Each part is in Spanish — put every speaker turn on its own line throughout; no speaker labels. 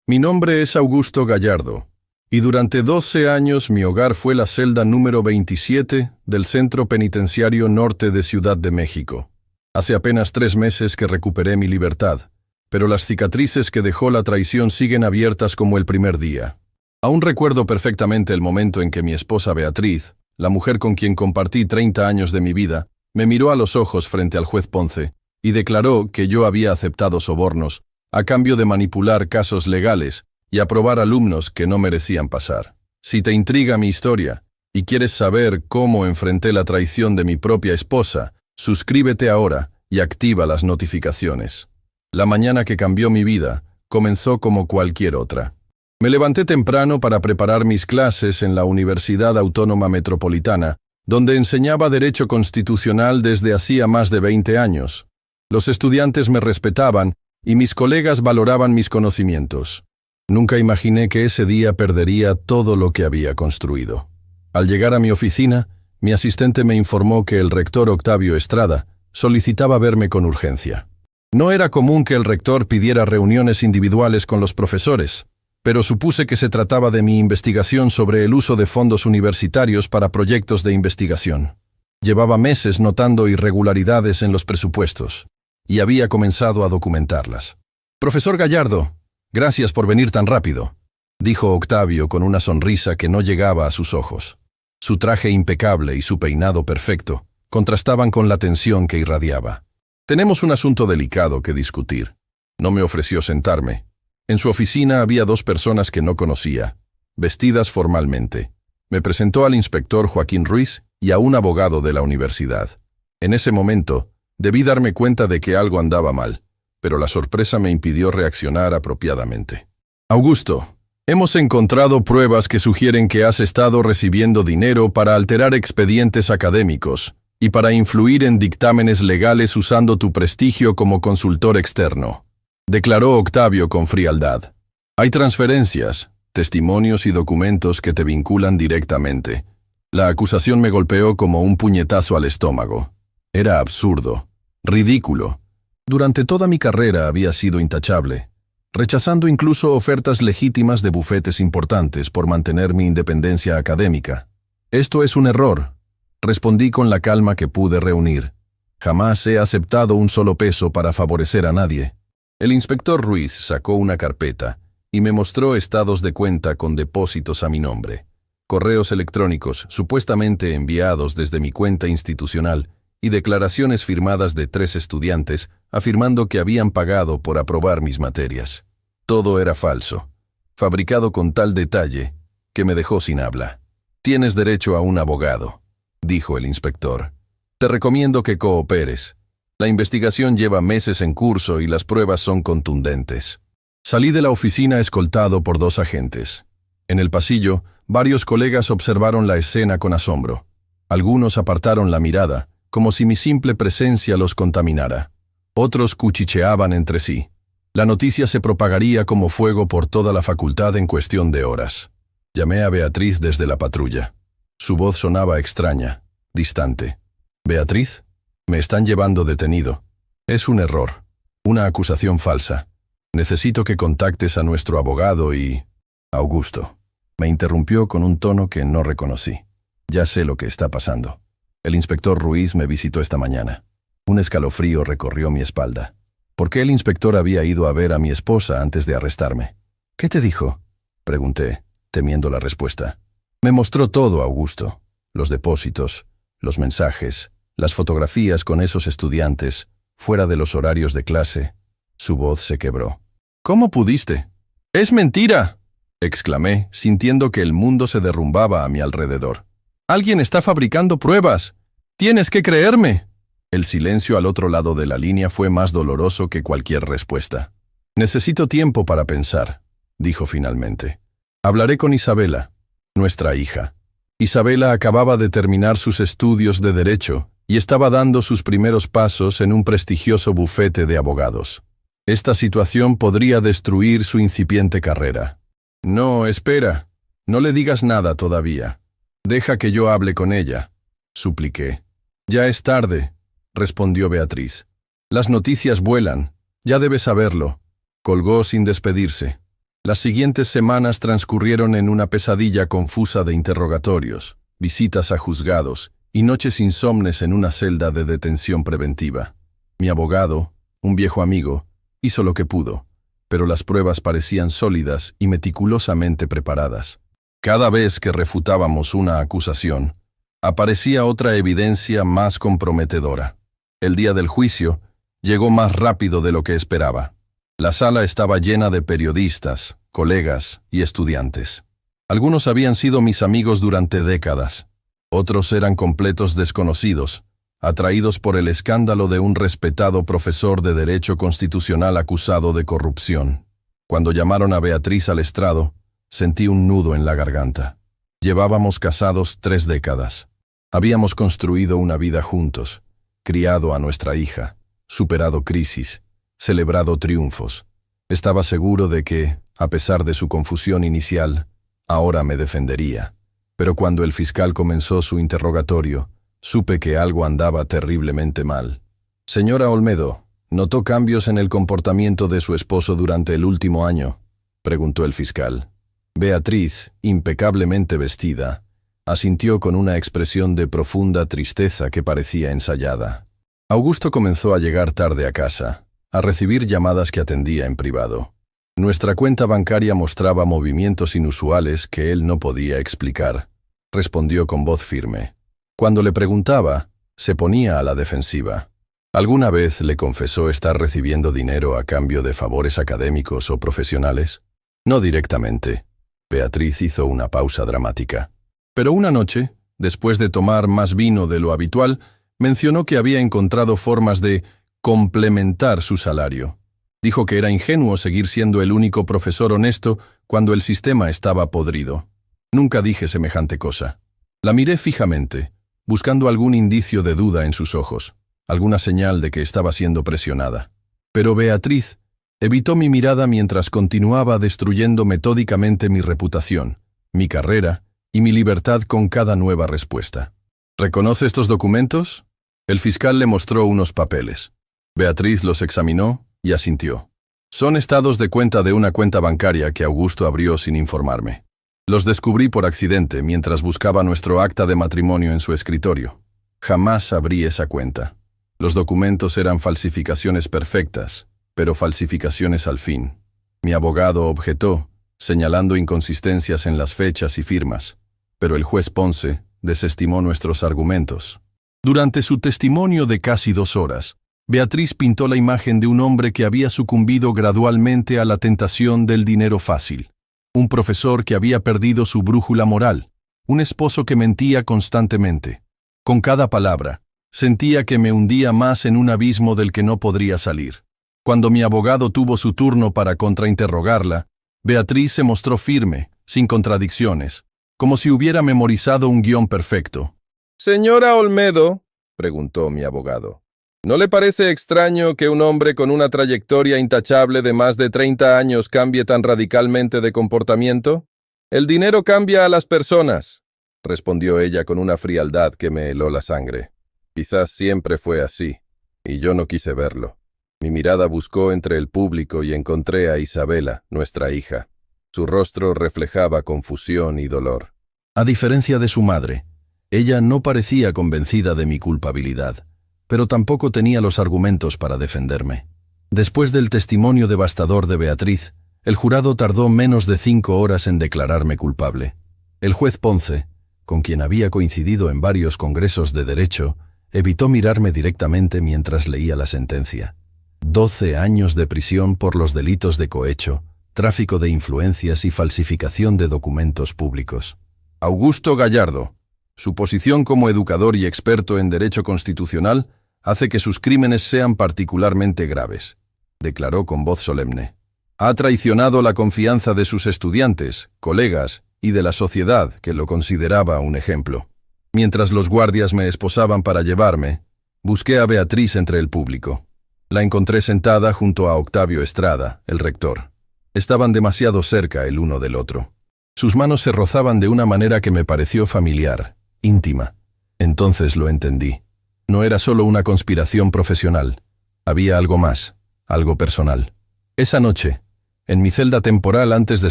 Mi nombre es Augusto Gallardo, y durante 12 años mi hogar fue la celda número 27 del Centro Penitenciario Norte de Ciudad de México. Hace apenas 3 meses que recuperé mi libertad, pero las cicatrices que dejó la traición siguen abiertas como el primer día. Aún recuerdo perfectamente el momento en que mi esposa Beatriz, la mujer con quien compartí 30 años de mi vida, me miró a los ojos frente al juez Ponce y declaró que yo había aceptado sobornos a cambio de manipular casos legales y aprobar alumnos que no merecían pasar. Si te intriga mi historia y quieres saber cómo enfrenté la traición de mi propia esposa, suscríbete ahora y activa las notificaciones. La mañana que cambió mi vida comenzó como cualquier otra. Me levanté temprano para preparar mis clases en la Universidad Autónoma Metropolitana, donde enseñaba Derecho Constitucional desde hacía más de 20 años. Los estudiantes me respetaban y mis colegas valoraban mis conocimientos. Nunca imaginé que ese día perdería todo lo que había construido. Al llegar a mi oficina, mi asistente me informó que el rector Octavio Estrada solicitaba verme con urgencia. No era común que el rector pidiera reuniones individuales con los profesores, pero supuse que se trataba de mi investigación sobre el uso de fondos universitarios para proyectos de investigación. Llevaba meses notando irregularidades en los presupuestos, y había comenzado a documentarlas. «Profesor Gallardo, gracias por venir tan rápido», dijo Octavio con una sonrisa que no llegaba a sus ojos. Su traje impecable y su peinado perfecto contrastaban con la tensión que irradiaba. «Tenemos un asunto delicado que discutir». No me ofreció sentarme. En su oficina había 2 personas que no conocía, vestidas formalmente. Me presentó al inspector Joaquín Ruiz y a un abogado de la universidad. En ese momento, debí darme cuenta de que algo andaba mal, pero la sorpresa me impidió reaccionar apropiadamente. «Augusto, hemos encontrado pruebas que sugieren que has estado recibiendo dinero para alterar expedientes académicos y para influir en dictámenes legales usando tu prestigio como consultor externo», declaró Octavio con frialdad. «Hay transferencias, testimonios y documentos que te vinculan directamente». La acusación me golpeó como un puñetazo al estómago. Era absurdo, ridículo. Durante toda mi carrera había sido intachable, rechazando incluso ofertas legítimas de bufetes importantes por mantener mi independencia académica. «Esto es un error», respondí con la calma que pude reunir. «Jamás he aceptado un solo peso para favorecer a nadie». El inspector Ruiz sacó una carpeta y me mostró estados de cuenta con depósitos a mi nombre, correos electrónicos supuestamente enviados desde mi cuenta institucional y declaraciones firmadas de 3 estudiantes afirmando que habían pagado por aprobar mis materias. Todo era falso, fabricado con tal detalle que me dejó sin habla. «Tienes derecho a un abogado», dijo el inspector. «Te recomiendo que cooperes. La investigación lleva meses en curso y las pruebas son contundentes». Salí de la oficina escoltado por 2 agentes. En el pasillo, varios colegas observaron la escena con asombro. Algunos apartaron la mirada, como si mi simple presencia los contaminara. Otros cuchicheaban entre sí. La noticia se propagaría como fuego por toda la facultad en cuestión de horas. Llamé a Beatriz desde la patrulla. Su voz sonaba extraña, distante. «Beatriz, me están llevando detenido. Es un error, una acusación falsa. Necesito que contactes a nuestro abogado y...» «Augusto», me interrumpió con un tono que no reconocí. «Ya sé lo que está pasando. El inspector Ruiz me visitó esta mañana. Un escalofrío recorrió mi espalda. ¿Por qué el inspector había ido a ver a mi esposa antes de arrestarme?» «¿Qué te dijo?», pregunté, temiendo la respuesta. «Me mostró todo, Augusto. Los depósitos, los mensajes, las fotografías con esos estudiantes, fuera de los horarios de clase». Su voz se quebró. «¿Cómo pudiste?». «¡Es mentira!», exclamé, sintiendo que el mundo se derrumbaba a mi alrededor. «Alguien está fabricando pruebas. Tienes que creerme». El silencio al otro lado de la línea fue más doloroso que cualquier respuesta. «Necesito tiempo para pensar», dijo finalmente. «Hablaré con Isabela, nuestra hija». Isabela acababa de terminar sus estudios de Derecho y estaba dando sus primeros pasos en un prestigioso bufete de abogados. Esta situación podría destruir su incipiente carrera. «No, espera. No le digas nada todavía. Deja que yo hable con ella», supliqué. «Ya es tarde», respondió Beatriz. «Las noticias vuelan. Ya debes saberlo». Colgó sin despedirse. Las siguientes semanas transcurrieron en una pesadilla confusa de interrogatorios, visitas a juzgados y noches insomnes en una celda de detención preventiva. Mi abogado, un viejo amigo, hizo lo que pudo, pero las pruebas parecían sólidas y meticulosamente preparadas. Cada vez que refutábamos una acusación, aparecía otra evidencia más comprometedora. El día del juicio llegó más rápido de lo que esperaba. La sala estaba llena de periodistas, colegas y estudiantes. Algunos habían sido mis amigos durante décadas. Otros eran completos desconocidos, atraídos por el escándalo de un respetado profesor de Derecho Constitucional acusado de corrupción. Cuando llamaron a Beatriz al estrado, sentí un nudo en la garganta. Llevábamos casados 3 décadas. Habíamos construido una vida juntos, criado a nuestra hija, superado crisis, celebrado triunfos. Estaba seguro de que, a pesar de su confusión inicial, ahora me defendería. Pero cuando el fiscal comenzó su interrogatorio, supe que algo andaba terriblemente mal. «Señora Olmedo, ¿notó cambios en el comportamiento de su esposo durante el último año?», preguntó el fiscal. Beatriz, impecablemente vestida, asintió con una expresión de profunda tristeza que parecía ensayada. Augusto comenzó a llegar tarde a casa, a recibir llamadas que atendía en privado. Nuestra cuenta bancaria mostraba movimientos inusuales que él no podía explicar. Respondió con voz firme. Cuando le preguntaba, se ponía a la defensiva. ¿Alguna vez le confesó estar recibiendo dinero a cambio de favores académicos o profesionales? No directamente. Beatriz hizo una pausa dramática. Pero una noche, después de tomar más vino de lo habitual, mencionó que había encontrado formas de complementar su salario. Dijo que era ingenuo seguir siendo el único profesor honesto cuando el sistema estaba podrido. Nunca dije semejante cosa. La miré fijamente, buscando algún indicio de duda en sus ojos, alguna señal de que estaba siendo presionada. Pero Beatriz evitó mi mirada mientras continuaba destruyendo metódicamente mi reputación, mi carrera y mi libertad con cada nueva respuesta. ¿Reconoce estos documentos? El fiscal le mostró unos papeles. Beatriz los examinó y asintió. Son estados de cuenta de una cuenta bancaria que Augusto abrió sin informarme. Los descubrí por accidente mientras buscaba nuestro acta de matrimonio en su escritorio. Jamás abrí esa cuenta. Los documentos eran falsificaciones perfectas, pero falsificaciones al fin. Mi abogado objetó, señalando inconsistencias en las fechas y firmas, pero el juez Ponce desestimó nuestros argumentos. Durante su testimonio de casi 2 horas, Beatriz pintó la imagen de un hombre que había sucumbido gradualmente a la tentación del dinero fácil, un profesor que había perdido su brújula moral, un esposo que mentía constantemente. Con cada palabra, sentía que me hundía más en un abismo del que no podría salir. Cuando mi abogado tuvo su turno para contrainterrogarla, Beatriz se mostró firme, sin contradicciones, como si hubiera memorizado un guión perfecto. «Señora Olmedo», preguntó mi abogado, ¿no le parece extraño que un hombre con una trayectoria intachable de más de 30 años cambie tan radicalmente de comportamiento? «El dinero cambia a las personas», respondió ella con una frialdad que me heló la sangre. Quizás siempre fue así, y yo no quise verlo. Mi mirada buscó entre el público y encontré a Isabela, nuestra hija. Su rostro reflejaba confusión y dolor. A diferencia de su madre, ella no parecía convencida de mi culpabilidad, pero tampoco tenía los argumentos para defenderme. Después del testimonio devastador de Beatriz, el jurado tardó menos de 5 horas en declararme culpable. El juez Ponce, con quien había coincidido en varios congresos de derecho, evitó mirarme directamente mientras leía la sentencia. 12 años de prisión por los delitos de cohecho, tráfico de influencias y falsificación de documentos públicos. Augusto Gallardo. Su posición como educador y experto en derecho constitucional hace que sus crímenes sean particularmente graves, declaró con voz solemne. Ha traicionado la confianza de sus estudiantes, colegas y de la sociedad que lo consideraba un ejemplo. Mientras los guardias me esposaban para llevarme, busqué a Beatriz entre el público. La encontré sentada junto a Octavio Estrada, el rector. Estaban demasiado cerca el uno del otro. Sus manos se rozaban de una manera que me pareció familiar, íntima. Entonces lo entendí. No era solo una conspiración profesional. Había algo más, algo personal. Esa noche, En mi celda temporal antes de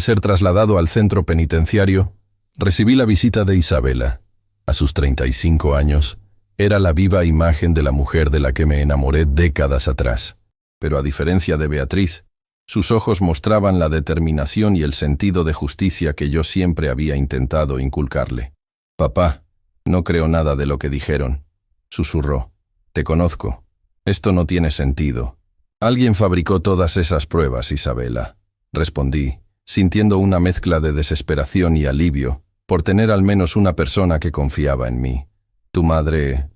ser trasladado al centro penitenciario, recibí la visita de Isabela. A sus 35 años, era la viva imagen de la mujer de la que me enamoré décadas atrás. Pero a diferencia de Beatriz, sus ojos mostraban la determinación y el sentido de justicia que yo siempre había intentado inculcarle. «Papá, no creo nada de lo que dijeron», susurró. «Te conozco. Esto no tiene sentido. Alguien fabricó todas esas pruebas, Isabela», respondí, sintiendo una mezcla de desesperación y alivio por tener al menos una persona que confiaba en mí. «Tu madre...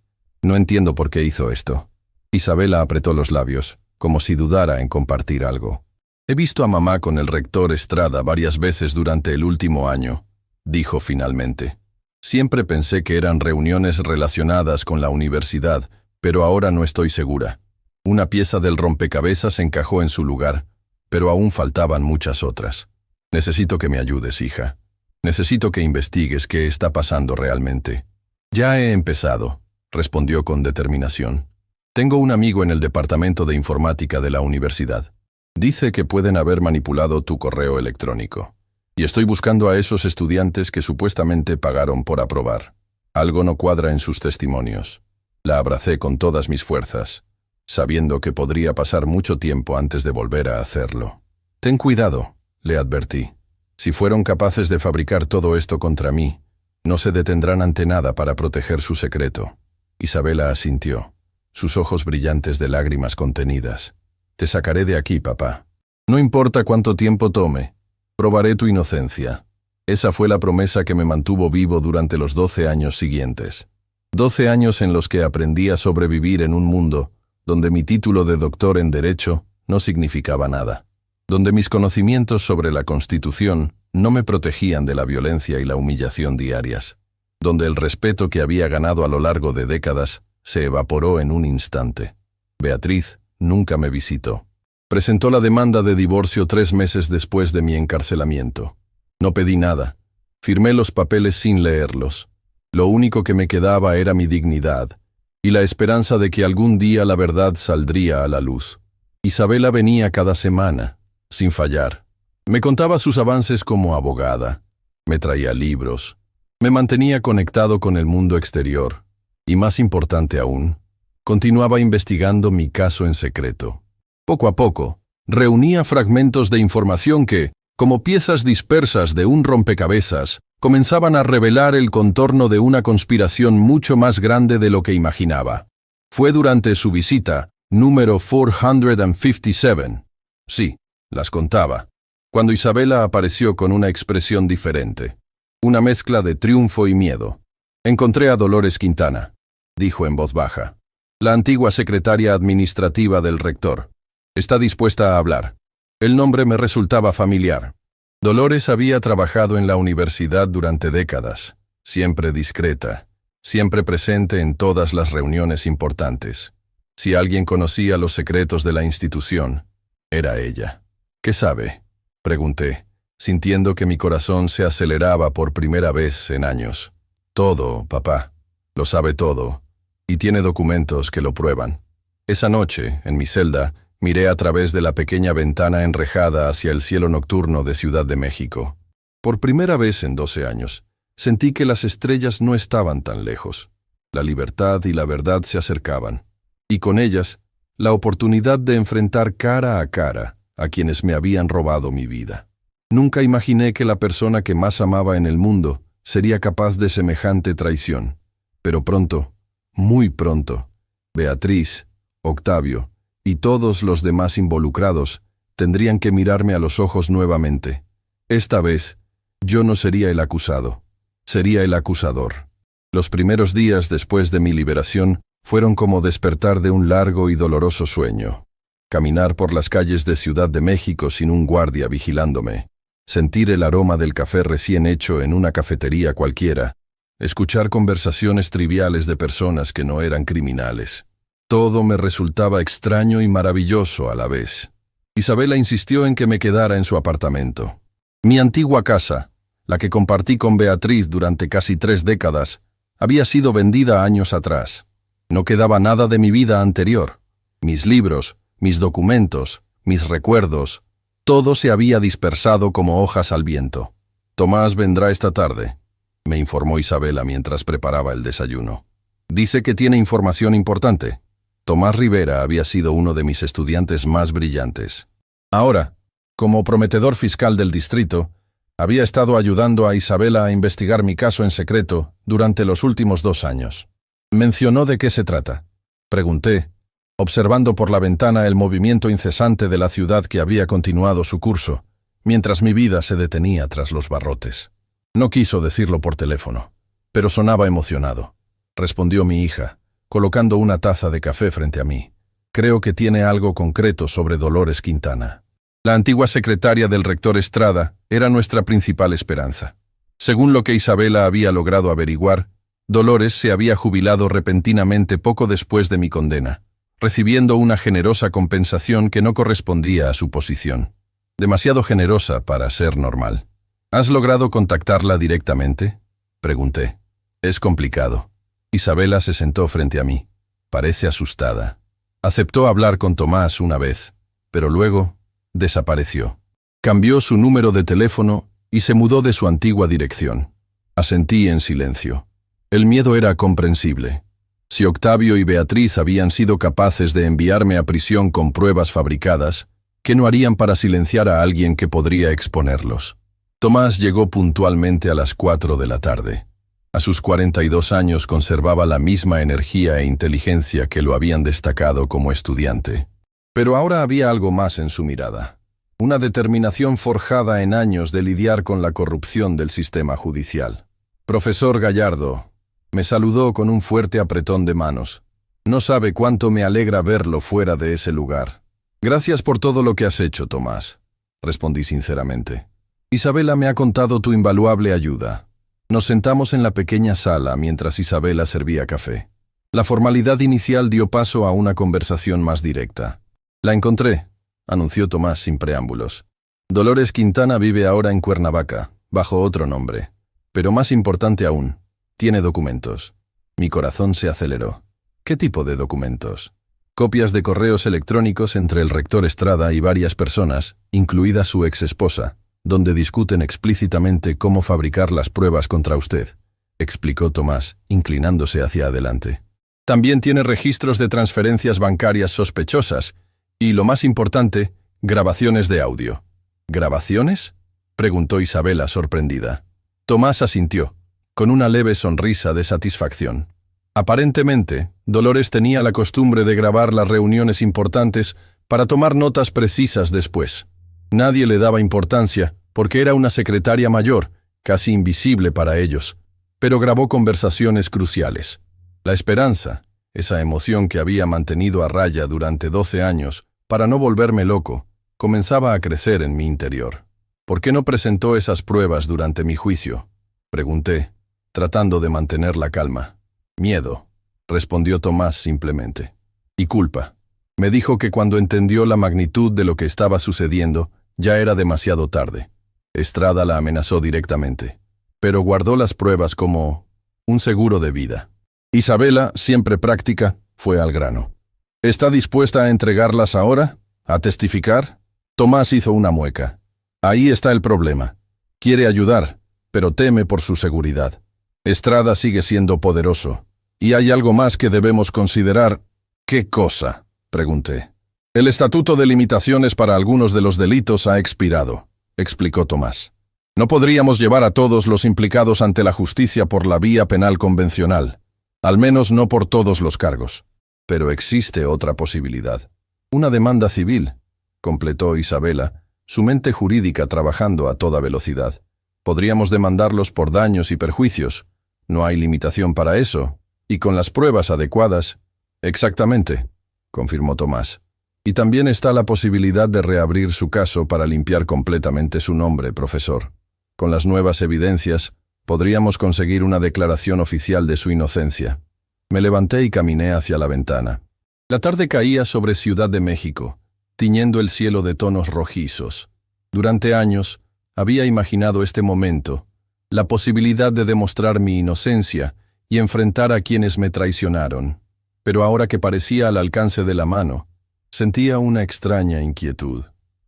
No entiendo por qué hizo esto». Isabela apretó los labios, como si dudara en compartir algo. «He visto a mamá con el rector Estrada varias veces durante el último año», dijo finalmente. «Siempre pensé que eran reuniones relacionadas con la universidad, pero ahora no estoy segura. Una pieza del rompecabezas encajó en su lugar, pero aún faltaban muchas otras. Necesito que me ayudes, hija. Necesito que investigues qué está pasando realmente». «Ya he empezado», respondió con determinación. «Tengo un amigo en el departamento de informática de la universidad. Dice que pueden haber manipulado tu correo electrónico. Y estoy buscando a esos estudiantes que supuestamente pagaron por aprobar. Algo no cuadra en sus testimonios». La abracé con todas mis fuerzas, sabiendo que podría pasar mucho tiempo antes de volver a hacerlo. «Ten cuidado», le advertí. «Si fueron capaces de fabricar todo esto contra mí, no se detendrán ante nada para proteger su secreto». Isabela asintió, sus ojos brillantes de lágrimas contenidas. «Te sacaré de aquí, papá. No importa cuánto tiempo tome, probaré tu inocencia». Esa fue la promesa que me mantuvo vivo durante los 12 años siguientes. 12 años en los que aprendí a sobrevivir en un mundo donde mi título de doctor en Derecho no significaba nada, donde mis conocimientos sobre la Constitución no me protegían de la violencia y la humillación diarias, donde el respeto que había ganado a lo largo de décadas se evaporó en un instante. Beatriz nunca me visitó. Presentó la demanda de divorcio 3 meses después de mi encarcelamiento. No pedí nada. Firmé los papeles sin leerlos. Lo único que me quedaba era mi dignidad y la esperanza de que algún día la verdad saldría a la luz. Isabela venía cada semana, sin fallar. Me contaba sus avances como abogada. Me traía libros. Me mantenía conectado con el mundo exterior. Y más importante aún, continuaba investigando mi caso en secreto. Poco a poco, reunía fragmentos de información que, como piezas dispersas de un rompecabezas, comenzaban a revelar el contorno de una conspiración mucho más grande de lo que imaginaba. Fue durante su visita, número 457. Sí, las contaba, cuando Isabela apareció con una expresión diferente. Una mezcla de triunfo y miedo. «Encontré a Dolores Quintana», dijo en voz baja. «La antigua secretaria administrativa del rector. Está dispuesta a hablar». El nombre me resultaba familiar. Dolores había trabajado en la universidad durante décadas, siempre discreta, siempre presente en todas las reuniones importantes. Si alguien conocía los secretos de la institución, era ella. «¿Qué sabe?», pregunté, sintiendo que mi corazón se aceleraba por primera vez en años. «Todo, papá. Lo sabe todo, y tiene documentos que lo prueban». Esa noche, en mi celda, miré a través de la pequeña ventana enrejada hacia el cielo nocturno de Ciudad de México. Por primera vez en 12 años, sentí que las estrellas no estaban tan lejos. La libertad y la verdad se acercaban, y con ellas, la oportunidad de enfrentar cara a quienes me habían robado mi vida. Nunca imaginé que la persona que más amaba en el mundo sería capaz de semejante traición. Pero pronto, muy pronto, Beatriz, Octavio y todos los demás involucrados tendrían que mirarme a los ojos nuevamente. Esta vez, yo no sería el acusado, sería el acusador. Los primeros días después de mi liberación fueron como despertar de un largo y doloroso sueño. Caminar por las calles de Ciudad de México sin un guardia vigilándome, sentir el aroma del café recién hecho en una cafetería cualquiera, escuchar conversaciones triviales de personas que no eran criminales. Todo me resultaba extraño y maravilloso a la vez. Isabela insistió en que me quedara en su apartamento. Mi antigua casa, la que compartí con Beatriz durante casi 3 décadas, había sido vendida años atrás. No quedaba nada de mi vida anterior. Mis libros, mis documentos, mis recuerdos, Todo se había dispersado como hojas al viento. «Tomás vendrá esta tarde», me informó Isabela mientras preparaba el desayuno. «Dice que tiene información importante». Tomás Rivera había sido uno de mis estudiantes más brillantes. Ahora, como prometedor fiscal del distrito, había estado ayudando a Isabela a investigar mi caso en secreto durante los últimos 2 años. «¿Mencionó de qué se trata?», pregunté, observando por la ventana el movimiento incesante de la ciudad que había continuado su curso, mientras mi vida se detenía tras los barrotes. No quiso decirlo por teléfono, pero sonaba emocionado. Respondió mi hija, colocando una taza de café frente a mí. «Creo que tiene algo concreto sobre Dolores Quintana». La antigua secretaria del rector Estrada era nuestra principal esperanza. Según lo que Isabela había logrado averiguar, Dolores se había jubilado repentinamente poco después de mi condena, recibiendo una generosa compensación que no correspondía a su posición. Demasiado generosa para ser normal. «¿Has logrado contactarla directamente?», pregunté. «Es complicado». Isabela se sentó frente a mí. Parece asustada. Aceptó hablar con Tomás una vez, pero luego desapareció. Cambió su número de teléfono y se mudó de su antigua dirección. Asentí en silencio. El miedo era comprensible. Si Octavio y Beatriz habían sido capaces de enviarme a prisión con pruebas fabricadas, ¿qué no harían para silenciar a alguien que podría exponerlos? Tomás llegó puntualmente a las 4 de la tarde. A sus 42 años conservaba la misma energía e inteligencia que lo habían destacado como estudiante. Pero ahora había algo más en su mirada. Una determinación forjada en años de lidiar con la corrupción del sistema judicial. «Profesor Gallardo», me saludó con un fuerte apretón de manos. «No sabe cuánto me alegra verlo fuera de ese lugar». «Gracias por todo lo que has hecho, Tomás», respondí sinceramente. «Isabela me ha contado tu invaluable ayuda». Nos sentamos en la pequeña sala mientras Isabela servía café. La formalidad inicial dio paso a una conversación más directa. «La encontré», anunció Tomás sin preámbulos. «Dolores Quintana vive ahora en Cuernavaca, bajo otro nombre. Pero más importante aún, tiene documentos». Mi corazón se aceleró. «¿Qué tipo de documentos?» «Copias de correos electrónicos entre el rector Estrada y varias personas, incluida su exesposa, donde discuten explícitamente cómo fabricar las pruebas contra usted», explicó Tomás, inclinándose hacia adelante. «También tiene registros de transferencias bancarias sospechosas, y, lo más importante, grabaciones de audio». «¿Grabaciones?», preguntó Isabela sorprendida. Tomás asintió, con una leve sonrisa de satisfacción. Aparentemente, Dolores tenía la costumbre de grabar las reuniones importantes para tomar notas precisas después. Nadie le daba importancia, porque era una secretaria mayor, casi invisible para ellos, pero grabó conversaciones cruciales. La esperanza, esa emoción que había mantenido a raya durante 12 años, para no volverme loco, comenzaba a crecer en mi interior. «¿Por qué no presentó esas pruebas durante mi juicio?», pregunté, tratando de mantener la calma. «Miedo», respondió Tomás simplemente. «Y culpa». Me dijo que cuando entendió la magnitud de lo que estaba sucediendo, ya era demasiado tarde. Estrada la amenazó directamente, pero guardó las pruebas como un seguro de vida. Isabela, siempre práctica, fue al grano. «¿Está dispuesta a entregarlas ahora? ¿A testificar?». Tomás hizo una mueca. «Ahí está el problema. Quiere ayudar, pero teme por su seguridad. Estrada sigue siendo poderoso. Y hay algo más que debemos considerar». «¿Qué cosa?», pregunté. «El estatuto de limitaciones para algunos de los delitos ha expirado», explicó Tomás. «No podríamos llevar a todos los implicados ante la justicia por la vía penal convencional, al menos no por todos los cargos. Pero existe otra posibilidad. Una demanda civil», completó Isabela, su mente jurídica trabajando a toda velocidad. «Podríamos demandarlos por daños y perjuicios. No hay limitación para eso. Y con las pruebas adecuadas». «Exactamente», confirmó Tomás. «Y también está la posibilidad de reabrir su caso para limpiar completamente su nombre, profesor. Con las nuevas evidencias, podríamos conseguir una declaración oficial de su inocencia». Me levanté y caminé hacia la ventana. La tarde caía sobre Ciudad de México, tiñendo el cielo de tonos rojizos. Durante años, había imaginado este momento, la posibilidad de demostrar mi inocencia y enfrentar a quienes me traicionaron. Pero ahora que parecía al alcance de la mano, sentía una extraña inquietud.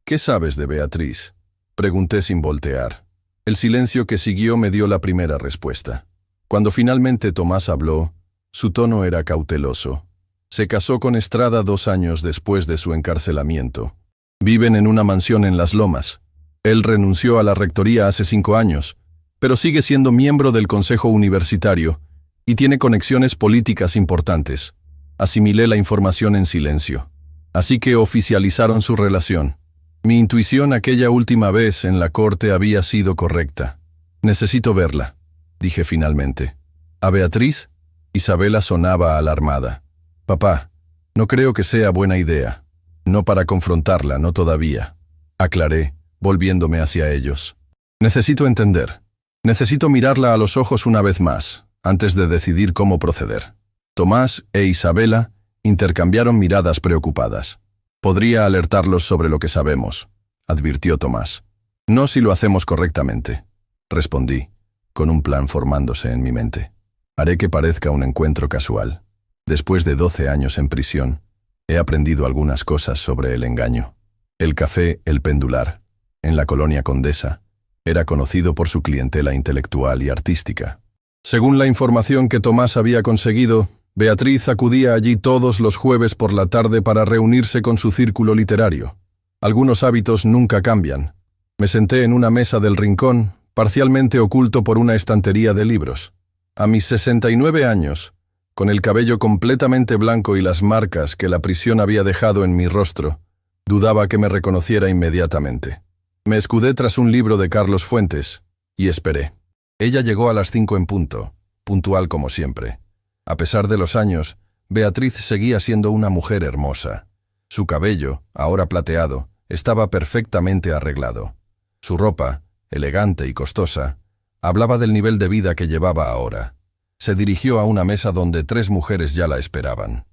¿Qué sabes de Beatriz? Pregunté sin voltear. El silencio que siguió me dio la primera respuesta. Cuando finalmente Tomás habló, su tono era cauteloso. Se casó con Estrada 2 años después de su encarcelamiento. Viven en una mansión en Las Lomas. Él renunció a la rectoría hace 5 años, pero sigue siendo miembro del Consejo Universitario y tiene conexiones políticas importantes. Asimilé la información en silencio. Así que oficializaron su relación. Mi intuición aquella última vez en la corte había sido correcta. Necesito verla, dije finalmente. ¿A Beatriz? Isabela sonaba alarmada. Papá, no creo que sea buena idea. No para confrontarla, no todavía. Aclaré, volviéndome hacia ellos. Necesito entender. Necesito mirarla a los ojos una vez más, antes de decidir cómo proceder. Tomás e Isabela intercambiaron miradas preocupadas. Podría alertarlos sobre lo que sabemos, advirtió Tomás. No si lo hacemos correctamente, respondí, con un plan formándose en mi mente. Haré que parezca un encuentro casual. Después de 12 años en prisión, he aprendido algunas cosas sobre el engaño. El café El Pendular, en la colonia Condesa, era conocido por su clientela intelectual y artística. Según la información que Tomás había conseguido, Beatriz acudía allí todos los jueves por la tarde para reunirse con su círculo literario. Algunos hábitos nunca cambian. Me senté en una mesa del rincón, parcialmente oculto por una estantería de libros. A mis 69 años, con el cabello completamente blanco y las marcas que la prisión había dejado en mi rostro, dudaba que me reconociera inmediatamente. Me escudé tras un libro de Carlos Fuentes y esperé. Ella llegó a las 5 en punto, puntual como siempre. A pesar de los años, Beatriz seguía siendo una mujer hermosa. Su cabello, ahora plateado, estaba perfectamente arreglado. Su ropa, elegante y costosa, hablaba del nivel de vida que llevaba ahora. Se dirigió a una mesa donde 3 mujeres ya la esperaban.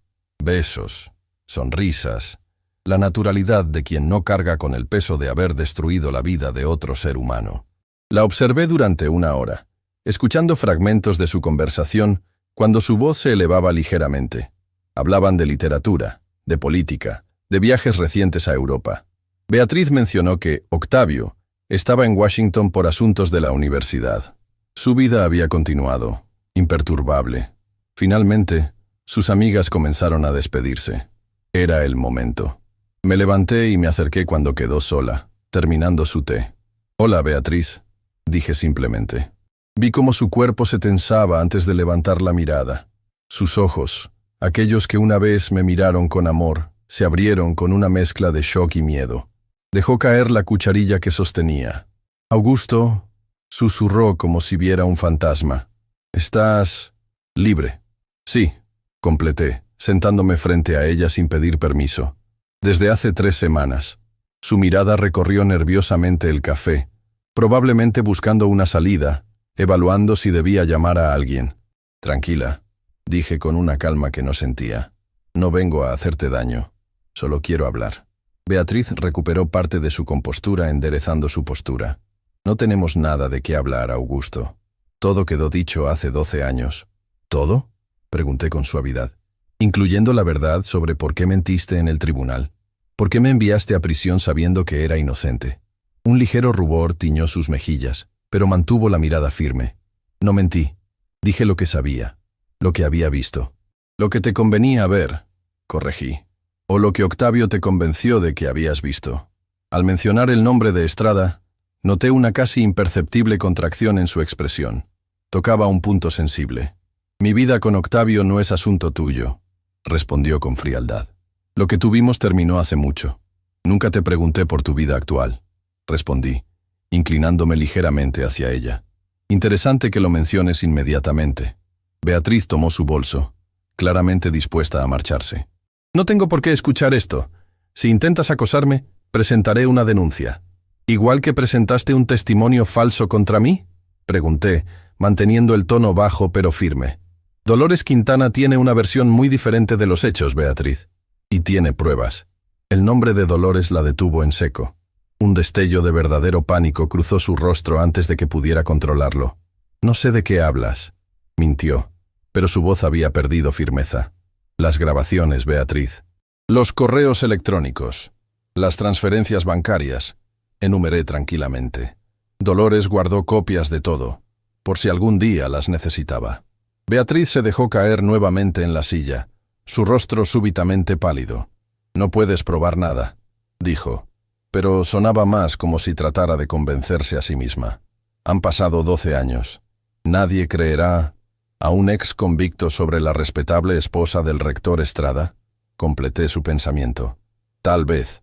Besos, sonrisas, la naturalidad de quien no carga con el peso de haber destruido la vida de otro ser humano. La observé durante 1 hora, escuchando fragmentos de su conversación cuando su voz se elevaba ligeramente. Hablaban de literatura, de política, de viajes recientes a Europa. Beatriz mencionó que Octavio estaba en Washington por asuntos de la universidad. Su vida había continuado, imperturbable. Finalmente, sus amigas comenzaron a despedirse. Era el momento. Me levanté y me acerqué cuando quedó sola, terminando su té. «Hola, Beatriz», dije simplemente. Vi cómo su cuerpo se tensaba antes de levantar la mirada. Sus ojos, aquellos que una vez me miraron con amor, se abrieron con una mezcla de shock y miedo. Dejó caer la cucharilla que sostenía. «Augusto», susurró como si viera un fantasma. «¿Estás libre?» «Sí», completé, sentándome frente a ella sin pedir permiso. Desde hace 3 semanas. Su mirada recorrió nerviosamente el café, probablemente buscando una salida, evaluando si debía llamar a alguien. «Tranquila», dije con una calma que no sentía. «No vengo a hacerte daño, solo quiero hablar». Beatriz recuperó parte de su compostura enderezando su postura. «No tenemos nada de qué hablar, Augusto. Todo quedó dicho hace 12 años». «¿Todo?», pregunté con suavidad. «Incluyendo la verdad sobre por qué mentiste en el tribunal. ¿Por qué me enviaste a prisión sabiendo que era inocente?». Un ligero rubor tiñó sus mejillas, pero mantuvo la mirada firme. «No mentí. Dije lo que sabía, lo que había visto. Lo que te convenía ver», corregí. «O lo que Octavio te convenció de que habías visto». Al mencionar el nombre de Estrada, noté una casi imperceptible contracción en su expresión. Tocaba un punto sensible. «Mi vida con Octavio no es asunto tuyo», respondió con frialdad. «Lo que tuvimos terminó hace mucho. Nunca te pregunté por tu vida actual», respondí, inclinándome ligeramente hacia ella. «Interesante que lo menciones inmediatamente». Beatriz tomó su bolso, claramente dispuesta a marcharse. «No tengo por qué escuchar esto. Si intentas acosarme, presentaré una denuncia». «¿Igual que presentaste un testimonio falso contra mí?», pregunté, manteniendo el tono bajo pero firme. «Dolores Quintana tiene una versión muy diferente de los hechos, Beatriz. Y tiene pruebas». El nombre de Dolores la detuvo en seco. Un destello de verdadero pánico cruzó su rostro antes de que pudiera controlarlo. «No sé de qué hablas», mintió, pero su voz había perdido firmeza. «Las grabaciones, Beatriz». «Los correos electrónicos». Las transferencias bancarias, enumeré tranquilamente. Dolores guardó copias de todo, por si algún día las necesitaba. Beatriz se dejó caer nuevamente en la silla, su rostro súbitamente pálido. «No puedes probar nada», dijo, pero sonaba más como si tratara de convencerse a sí misma. «Han pasado 12 años. Nadie creerá a un ex convicto sobre la respetable esposa del rector Estrada». Completé su pensamiento. Tal vez,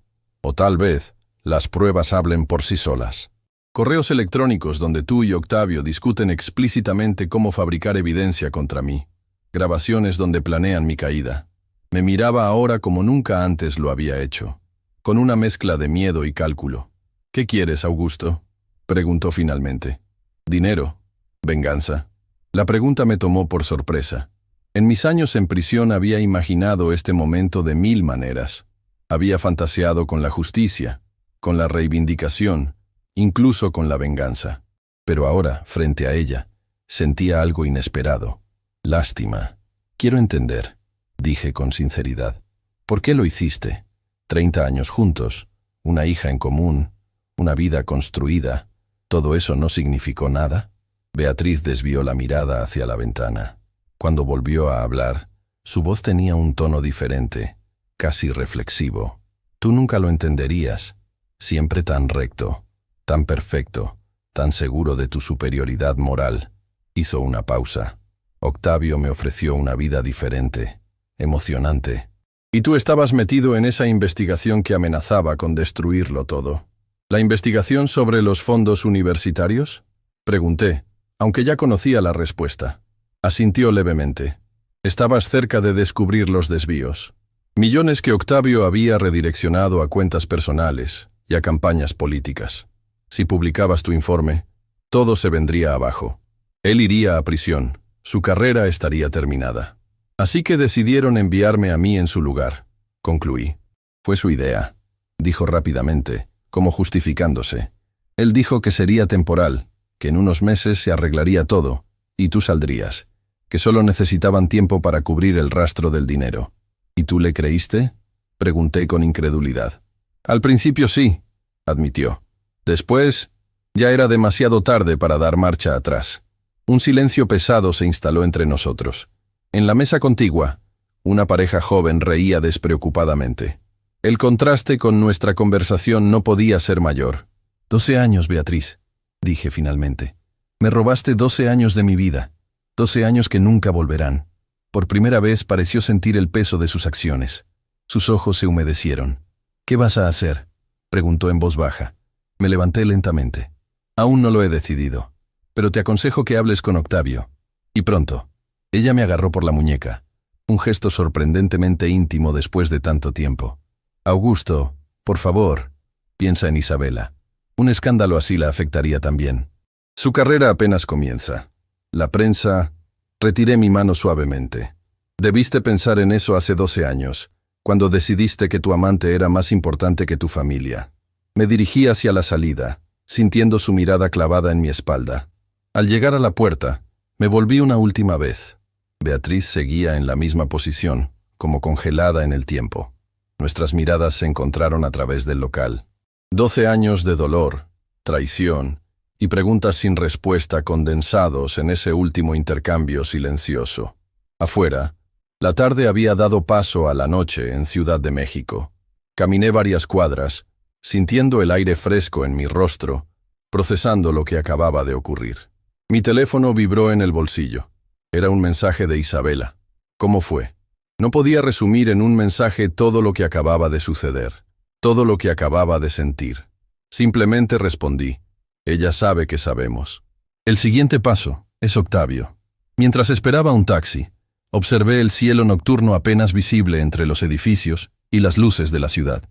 las pruebas hablen por sí solas. Correos electrónicos donde tú y Octavio discuten explícitamente cómo fabricar evidencia contra mí. Grabaciones donde planean mi caída. Me miraba ahora como nunca antes lo había hecho, con una mezcla de miedo y cálculo. «¿Qué quieres, Augusto?», preguntó finalmente. «Dinero. Venganza». La pregunta me tomó por sorpresa. En mis años en prisión había imaginado este momento de 1000 maneras. Había fantaseado con la justicia, con la reivindicación, incluso con la venganza. Pero ahora, frente a ella, sentía algo inesperado. Lástima. «Quiero entender», dije con sinceridad. «¿Por qué lo hiciste? 30 años juntos, una hija en común, una vida construida. ¿Todo eso no significó nada?». Beatriz desvió la mirada hacia la ventana. Cuando volvió a hablar, su voz tenía un tono diferente, casi reflexivo. «Tú nunca lo entenderías, siempre tan recto, tan perfecto, tan seguro de tu superioridad moral». Hizo una pausa. «Octavio me ofreció una vida diferente, emocionante. Y tú estabas metido en esa investigación que amenazaba con destruirlo todo». «¿La investigación sobre los fondos universitarios?», pregunté, aunque ya conocía la respuesta. Asintió levemente. «Estabas cerca de descubrir los desvíos. Millones que Octavio había redireccionado a cuentas personales y a campañas políticas. Si publicabas tu informe, todo se vendría abajo. Él iría a prisión, su carrera estaría terminada. Así que decidieron enviarme a mí en su lugar», concluí. «Fue su idea», dijo rápidamente, como justificándose. «Él dijo que sería temporal, que en unos meses se arreglaría todo, y tú saldrías, que solo necesitaban tiempo para cubrir el rastro del dinero». «¿Y tú le creíste?», pregunté con incredulidad. «Al principio sí», admitió. «Después, ya era demasiado tarde para dar marcha atrás». Un silencio pesado se instaló entre nosotros. En la mesa contigua, una pareja joven reía despreocupadamente. El contraste con nuestra conversación no podía ser mayor. «12 años, Beatriz», dije finalmente. «Me robaste 12 años de mi vida, 12 años que nunca volverán». Por primera vez pareció sentir el peso de sus acciones. Sus ojos se humedecieron. «¿Qué vas a hacer?», preguntó en voz baja. Me levanté lentamente. «Aún no lo he decidido, pero te aconsejo que hables con Octavio. Y pronto». Ella me agarró por la muñeca, un gesto sorprendentemente íntimo después de tanto tiempo. «Augusto, por favor, piensa en Isabela. Un escándalo así la afectaría también. Su carrera apenas comienza. La prensa...». Retiré mi mano suavemente. «Debiste pensar en eso hace 12 años, cuando decidiste que tu amante era más importante que tu familia». Me dirigí hacia la salida, sintiendo su mirada clavada en mi espalda. Al llegar a la puerta, me volví una última vez. Beatriz seguía en la misma posición, como congelada en el tiempo. Nuestras miradas se encontraron a través del local. 12 años de dolor, traición y preguntas sin respuesta condensados en ese último intercambio silencioso. Afuera, la tarde había dado paso a la noche en Ciudad de México. Caminé varias cuadras, sintiendo el aire fresco en mi rostro, procesando lo que acababa de ocurrir. Mi teléfono vibró en el bolsillo. Era un mensaje de Isabela. ¿Cómo fue? No podía resumir en un mensaje todo lo que acababa de suceder, todo lo que acababa de sentir. Simplemente respondí. Ella sabe que sabemos. El siguiente paso es Octavio. Mientras esperaba un taxi, observé el cielo nocturno apenas visible entre los edificios y las luces de la ciudad.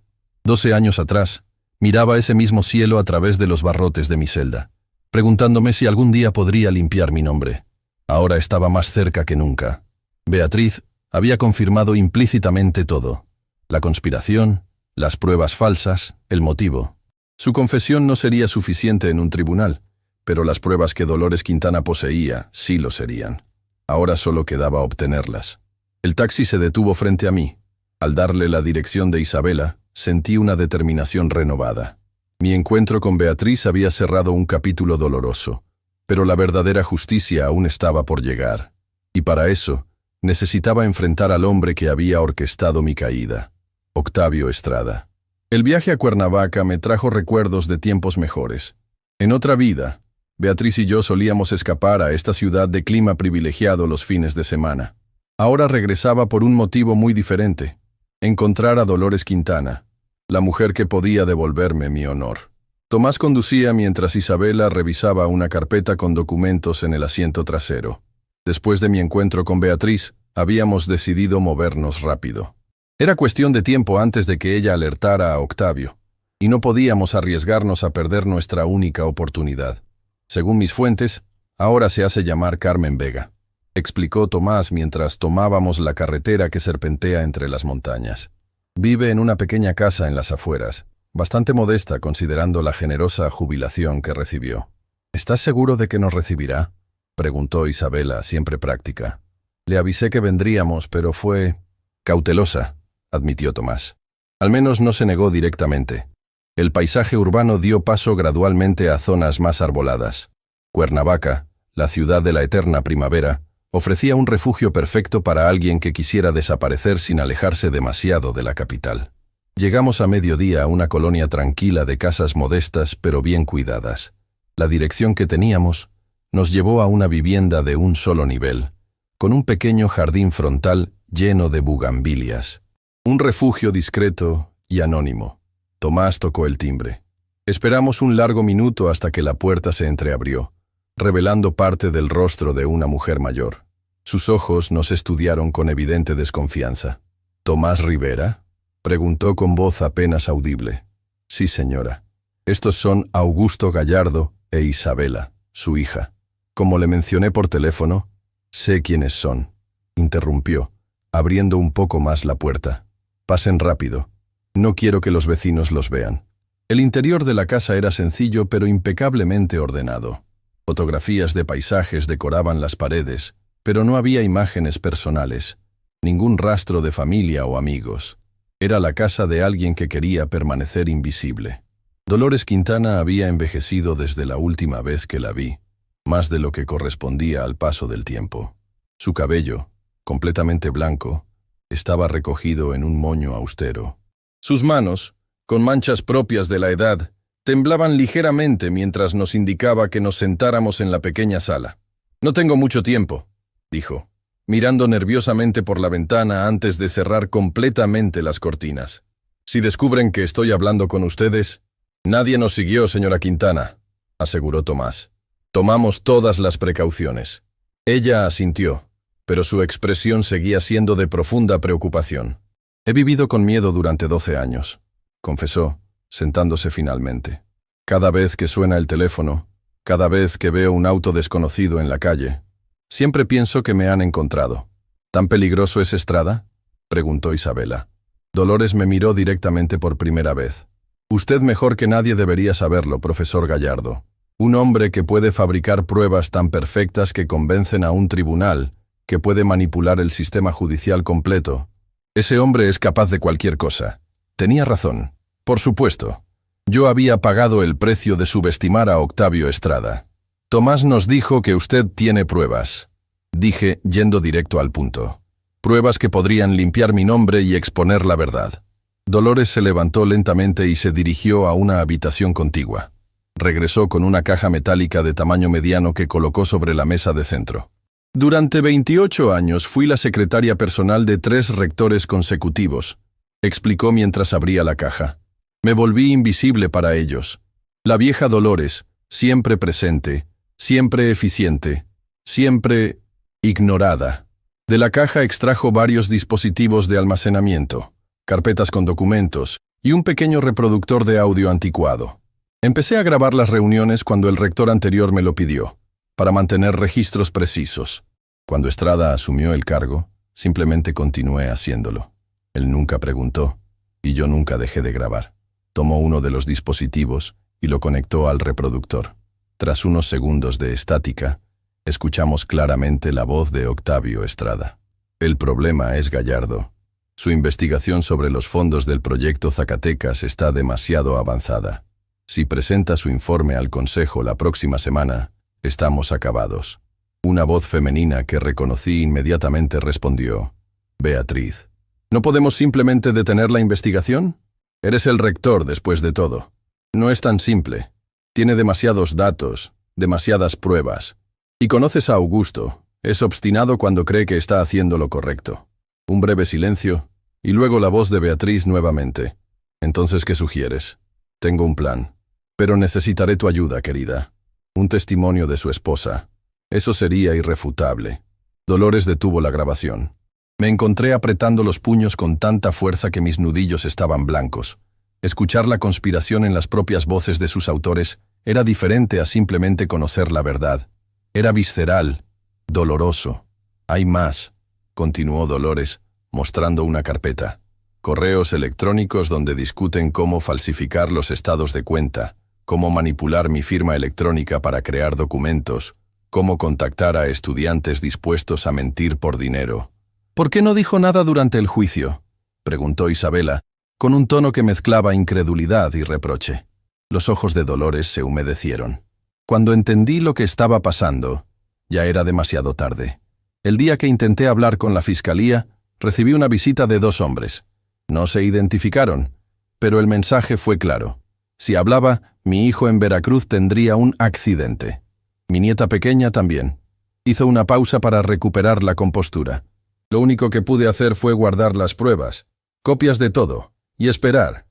12 años atrás, miraba ese mismo cielo a través de los barrotes de mi celda, preguntándome si algún día podría limpiar mi nombre. Ahora estaba más cerca que nunca. Beatriz había confirmado implícitamente todo. La conspiración, las pruebas falsas, el motivo. Su confesión no sería suficiente en un tribunal, pero las pruebas que Dolores Quintana poseía sí lo serían. Ahora solo quedaba obtenerlas. El taxi se detuvo frente a mí. Al darle la dirección de Isabela, sentí una determinación renovada. Mi encuentro con Beatriz había cerrado un capítulo doloroso, pero la verdadera justicia aún estaba por llegar. Y para eso, necesitaba enfrentar al hombre que había orquestado mi caída, Octavio Estrada. El viaje a Cuernavaca me trajo recuerdos de tiempos mejores. En otra vida, Beatriz y yo solíamos escapar a esta ciudad de clima privilegiado los fines de semana. Ahora regresaba por un motivo muy diferente: encontrar a Dolores Quintana, la mujer que podía devolverme mi honor. Tomás conducía mientras Isabela revisaba una carpeta con documentos en el asiento trasero. Después de mi encuentro con Beatriz, habíamos decidido movernos rápido. Era cuestión de tiempo antes de que ella alertara a Octavio, y no podíamos arriesgarnos a perder nuestra única oportunidad. Según mis fuentes, ahora se hace llamar Carmen Vega, explicó Tomás mientras tomábamos la carretera que serpentea entre las montañas. Vive en una pequeña casa en las afueras, bastante modesta considerando la generosa jubilación que recibió. ¿Estás seguro de que nos recibirá?, preguntó Isabela, siempre práctica. Le avisé que vendríamos, pero fue cautelosa, admitió Tomás. Al menos no se negó directamente. El paisaje urbano dio paso gradualmente a zonas más arboladas. Cuernavaca, la ciudad de la eterna primavera, ofrecía un refugio perfecto para alguien que quisiera desaparecer sin alejarse demasiado de la capital. Llegamos a mediodía a una colonia tranquila de casas modestas pero bien cuidadas. La dirección que teníamos nos llevó a una vivienda de un solo nivel, con un pequeño jardín frontal lleno de bugambilias. Un refugio discreto y anónimo. Tomás tocó el timbre. Esperamos un largo minuto hasta que la puerta se entreabrió, revelando parte del rostro de una mujer mayor. Sus ojos nos estudiaron con evidente desconfianza. ¿Tomás Rivera?, preguntó con voz apenas audible. Sí, señora. Estos son Augusto Gallardo e Isabela, su hija. Como le mencioné por teléfono, sé quiénes son, interrumpió, abriendo un poco más la puerta. Pasen rápido. No quiero que los vecinos los vean. El interior de la casa era sencillo pero impecablemente ordenado. Fotografías de paisajes decoraban las paredes, pero no había imágenes personales, ningún rastro de familia o amigos. Era la casa de alguien que quería permanecer invisible. Dolores Quintana había envejecido desde la última vez que la vi, más de lo que correspondía al paso del tiempo. Su cabello, completamente blanco, estaba recogido en un moño austero. Sus manos, con manchas propias de la edad, temblaban ligeramente mientras nos indicaba que nos sentáramos en la pequeña sala. «No tengo mucho tiempo», dijo, mirando nerviosamente por la ventana antes de cerrar completamente las cortinas. «Si descubren que estoy hablando con ustedes...» «Nadie nos siguió, señora Quintana», aseguró Tomás. «Tomamos todas las precauciones». Ella asintió, pero su expresión seguía siendo de profunda preocupación. «He vivido con miedo durante 12 años», confesó, sentándose finalmente. «Cada vez que suena el teléfono, cada vez que veo un auto desconocido en la calle, siempre pienso que me han encontrado». «¿Tan peligroso es Estrada?», preguntó Isabela. Dolores me miró directamente por primera vez. «Usted mejor que nadie debería saberlo, profesor Gallardo. Un hombre que puede fabricar pruebas tan perfectas que convencen a un tribunal, que puede manipular el sistema judicial completo. Ese hombre es capaz de cualquier cosa». Tenía razón. Por supuesto. Yo había pagado el precio de subestimar a Octavio Estrada. «Tomás nos dijo que usted tiene pruebas», dije, yendo directo al punto. «Pruebas que podrían limpiar mi nombre y exponer la verdad». Dolores se levantó lentamente y se dirigió a una habitación contigua. Regresó con una caja metálica de tamaño mediano que colocó sobre la mesa de centro. «Durante 28 años fui la secretaria personal de 3 rectores consecutivos», explicó mientras abría la caja. «Me volví invisible para ellos. La vieja Dolores, siempre presente, siempre eficiente, siempre ignorada». De la caja extrajo varios dispositivos de almacenamiento, carpetas con documentos y un pequeño reproductor de audio anticuado. Empecé a grabar las reuniones cuando el rector anterior me lo pidió, para mantener registros precisos. Cuando Estrada asumió el cargo, simplemente continué haciéndolo. Él nunca preguntó, y yo nunca dejé de grabar. Tomó uno de los dispositivos y lo conectó al reproductor. Tras unos segundos de estática, escuchamos claramente la voz de Octavio Estrada. «El problema es Gallardo. Su investigación sobre los fondos del proyecto Zacatecas está demasiado avanzada. Si presenta su informe al Consejo la próxima semana, estamos acabados. Una voz femenina que reconocí inmediatamente respondió: Beatriz. ¿No podemos simplemente detener la investigación? Eres el rector después de todo. No es tan simple. Tiene demasiados datos, demasiadas pruebas. Y conoces a Augusto. Es obstinado cuando cree que está haciendo lo correcto. Un breve silencio, y luego la voz de Beatriz nuevamente. Entonces, ¿qué sugieres? Tengo un plan. Pero necesitaré tu ayuda, querida. Un testimonio de su esposa. Eso sería irrefutable. Dolores detuvo la grabación. Me encontré apretando los puños con tanta fuerza que mis nudillos estaban blancos. Escuchar la conspiración en las propias voces de sus autores era diferente a simplemente conocer la verdad. Era visceral, doloroso. Hay más, continuó Dolores, mostrando una carpeta. Correos electrónicos donde discuten cómo falsificar los estados de cuenta, cómo manipular mi firma electrónica para crear documentos, cómo contactar a estudiantes dispuestos a mentir por dinero. ¿Por qué no dijo nada durante el juicio?, preguntó Isabela, con un tono que mezclaba incredulidad y reproche. Los ojos de Dolores se humedecieron. Cuando entendí lo que estaba pasando, ya era demasiado tarde. El día que intenté hablar con la fiscalía, recibí una visita de 2 hombres. No se identificaron, pero el mensaje fue claro. Si hablaba, mi hijo en Veracruz tendría un accidente. Mi nieta pequeña también. Hizo una pausa para recuperar la compostura. Lo único que pude hacer fue guardar las pruebas, copias de todo, y esperar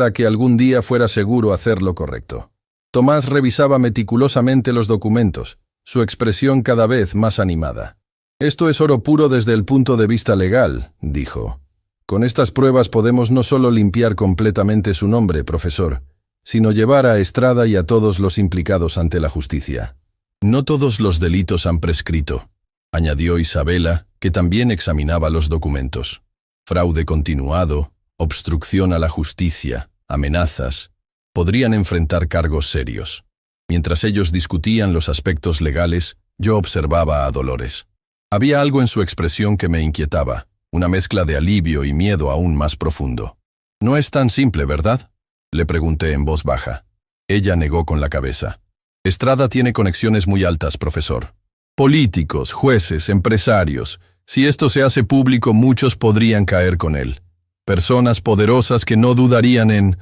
a que algún día fuera seguro hacer lo correcto. Tomás revisaba meticulosamente los documentos, su expresión cada vez más animada. Esto es oro puro desde el punto de vista legal, dijo. Con estas pruebas podemos no solo limpiar completamente su nombre, profesor, sino llevar a Estrada y a todos los implicados ante la justicia. No todos los delitos han prescrito, añadió Isabela, que también examinaba los documentos. Fraude continuado, obstrucción a la justicia, amenazas, podrían enfrentar cargos serios. Mientras ellos discutían los aspectos legales, yo observaba a Dolores. Había algo en su expresión que me inquietaba, una mezcla de alivio y miedo aún más profundo. «No es tan simple, ¿verdad?», le pregunté en voz baja. Ella negó con la cabeza. «Estrada tiene conexiones muy altas, profesor. Políticos, jueces, empresarios. Si esto se hace público, muchos podrían caer con él. Personas poderosas que no dudarían en...».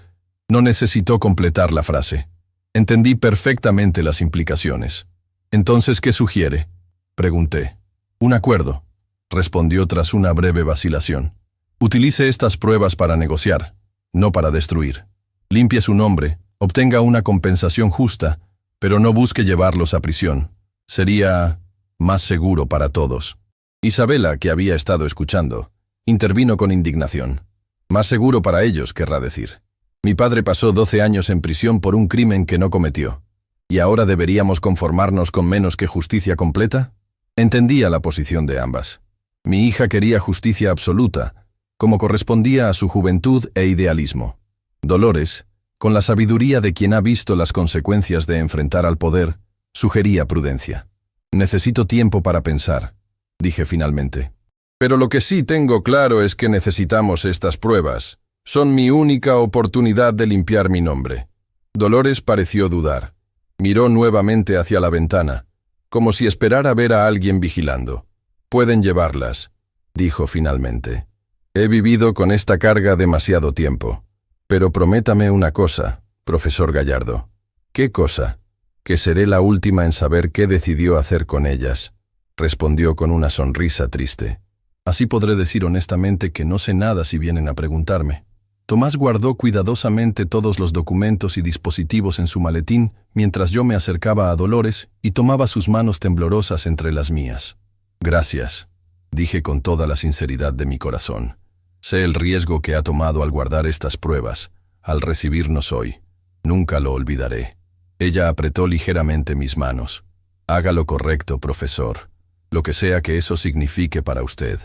No necesitó completar la frase. Entendí perfectamente las implicaciones. «Entonces, ¿qué sugiere?», pregunté. «Un acuerdo», respondió tras una breve vacilación. «Utilice estas pruebas para negociar, no para destruir. Limpie su nombre, obtenga una compensación justa, pero no busque llevarlos a prisión. Sería más seguro para todos». Isabela, que había estado escuchando, intervino con indignación. «Más seguro para ellos», querrá decir. Mi padre pasó 12 años en prisión por un crimen que no cometió. ¿Y ahora deberíamos conformarnos con menos que justicia completa? Entendía la posición de ambas. Mi hija quería justicia absoluta, como correspondía a su juventud e idealismo. Dolores, con la sabiduría de quien ha visto las consecuencias de enfrentar al poder, sugería prudencia. «Necesito tiempo para pensar», dije finalmente. «Pero lo que sí tengo claro es que necesitamos estas pruebas. Son mi única oportunidad de limpiar mi nombre». Dolores pareció dudar. Miró nuevamente hacia la ventana, como si esperara ver a alguien vigilando. «Pueden llevarlas», dijo finalmente. «He vivido con esta carga demasiado tiempo. Pero prométame una cosa, profesor Gallardo». «¿Qué cosa?». «Que seré la última en saber qué decidió hacer con ellas», respondió con una sonrisa triste. «Así podré decir honestamente que no sé nada si vienen a preguntarme». Tomás guardó cuidadosamente todos los documentos y dispositivos en su maletín mientras yo me acercaba a Dolores y tomaba sus manos temblorosas entre las mías. «Gracias», dije con toda la sinceridad de mi corazón. «Sé el riesgo que ha tomado al guardar estas pruebas, al recibirnos hoy. Nunca lo olvidaré». Ella apretó ligeramente mis manos. «Haga lo correcto, profesor, lo que sea que eso signifique para usted».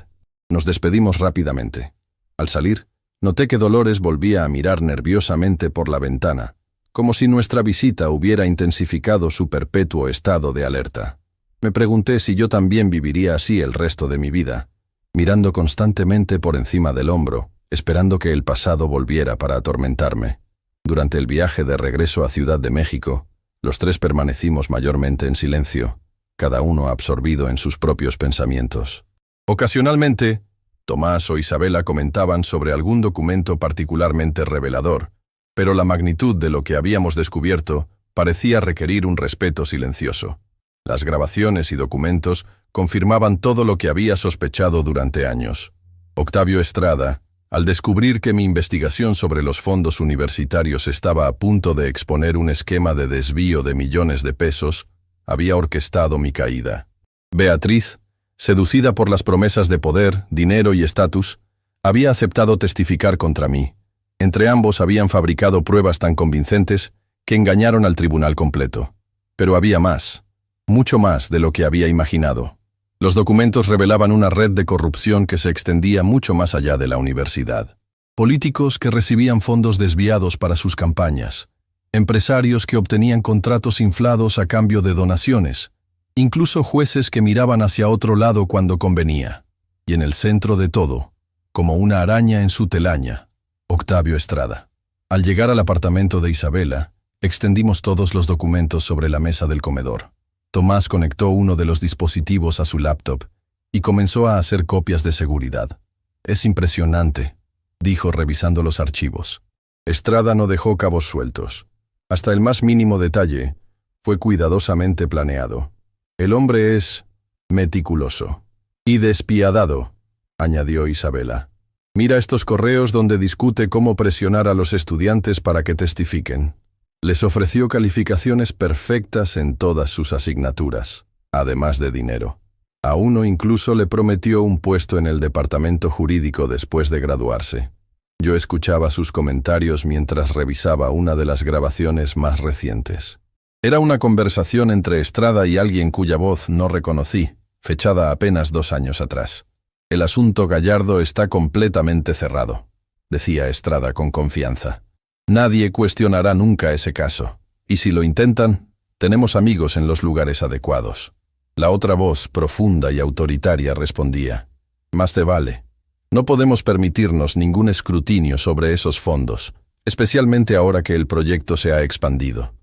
Nos despedimos rápidamente. Al salir, noté que Dolores volvía a mirar nerviosamente por la ventana, como si nuestra visita hubiera intensificado su perpetuo estado de alerta. Me pregunté si yo también viviría así el resto de mi vida. mirando constantemente por encima del hombro, esperando que el pasado volviera para atormentarme. Durante el viaje de regreso a Ciudad de México, los tres permanecimos mayormente en silencio, cada uno absorbido en sus propios pensamientos. Ocasionalmente, Tomás o Isabela comentaban sobre algún documento particularmente revelador, pero la magnitud de lo que habíamos descubierto parecía requerir un respeto silencioso. Las grabaciones y documentos confirmaban todo lo que había sospechado durante años. Octavio Estrada, al descubrir que mi investigación sobre los fondos universitarios estaba a punto de exponer un esquema de desvío de millones de pesos, había orquestado mi caída. Beatriz, seducida por las promesas de poder, dinero y estatus, había aceptado testificar contra mí. Entre ambos habían fabricado pruebas tan convincentes que engañaron al tribunal completo. Pero había más, mucho más de lo que había imaginado. Los documentos revelaban una red de corrupción que se extendía mucho más allá de la universidad. Políticos que recibían fondos desviados para sus campañas, empresarios que obtenían contratos inflados a cambio de donaciones, incluso jueces que miraban hacia otro lado cuando convenía. Y en el centro de todo, como una araña en su telaraña, Octavio Estrada. Al llegar al apartamento de Isabela, extendimos todos los documentos sobre la mesa del comedor. Tomás conectó uno de los dispositivos a su laptop y comenzó a hacer copias de seguridad. «Es impresionante», dijo revisando los archivos. Estrada no dejó cabos sueltos. Hasta el más mínimo detalle fue cuidadosamente planeado. «El hombre es meticuloso y despiadado», añadió Isabela. «Mira estos correos donde discute cómo presionar a los estudiantes para que testifiquen». Les ofreció calificaciones perfectas en todas sus asignaturas, además de dinero. A uno incluso le prometió un puesto en el departamento jurídico después de graduarse. Yo escuchaba sus comentarios mientras revisaba una de las grabaciones más recientes. Era una conversación entre Estrada y alguien cuya voz no reconocí, fechada apenas 2 años atrás. «El asunto Gallardo está completamente cerrado», decía Estrada con confianza. «Nadie cuestionará nunca ese caso, y si lo intentan, tenemos amigos en los lugares adecuados». La otra voz, profunda y autoritaria, respondía: «Más te vale. No podemos permitirnos ningún escrutinio sobre esos fondos, especialmente ahora que el proyecto se ha expandido».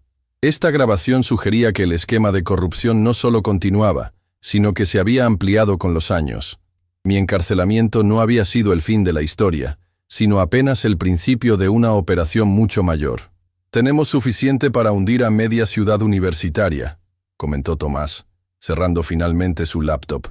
Esta grabación sugería que el esquema de corrupción no solo continuaba, sino que se había ampliado con los años. Mi encarcelamiento no había sido el fin de la historia, sino apenas el principio de una operación mucho mayor. «Tenemos suficiente para hundir a media ciudad universitaria», comentó Tomás, cerrando finalmente su laptop.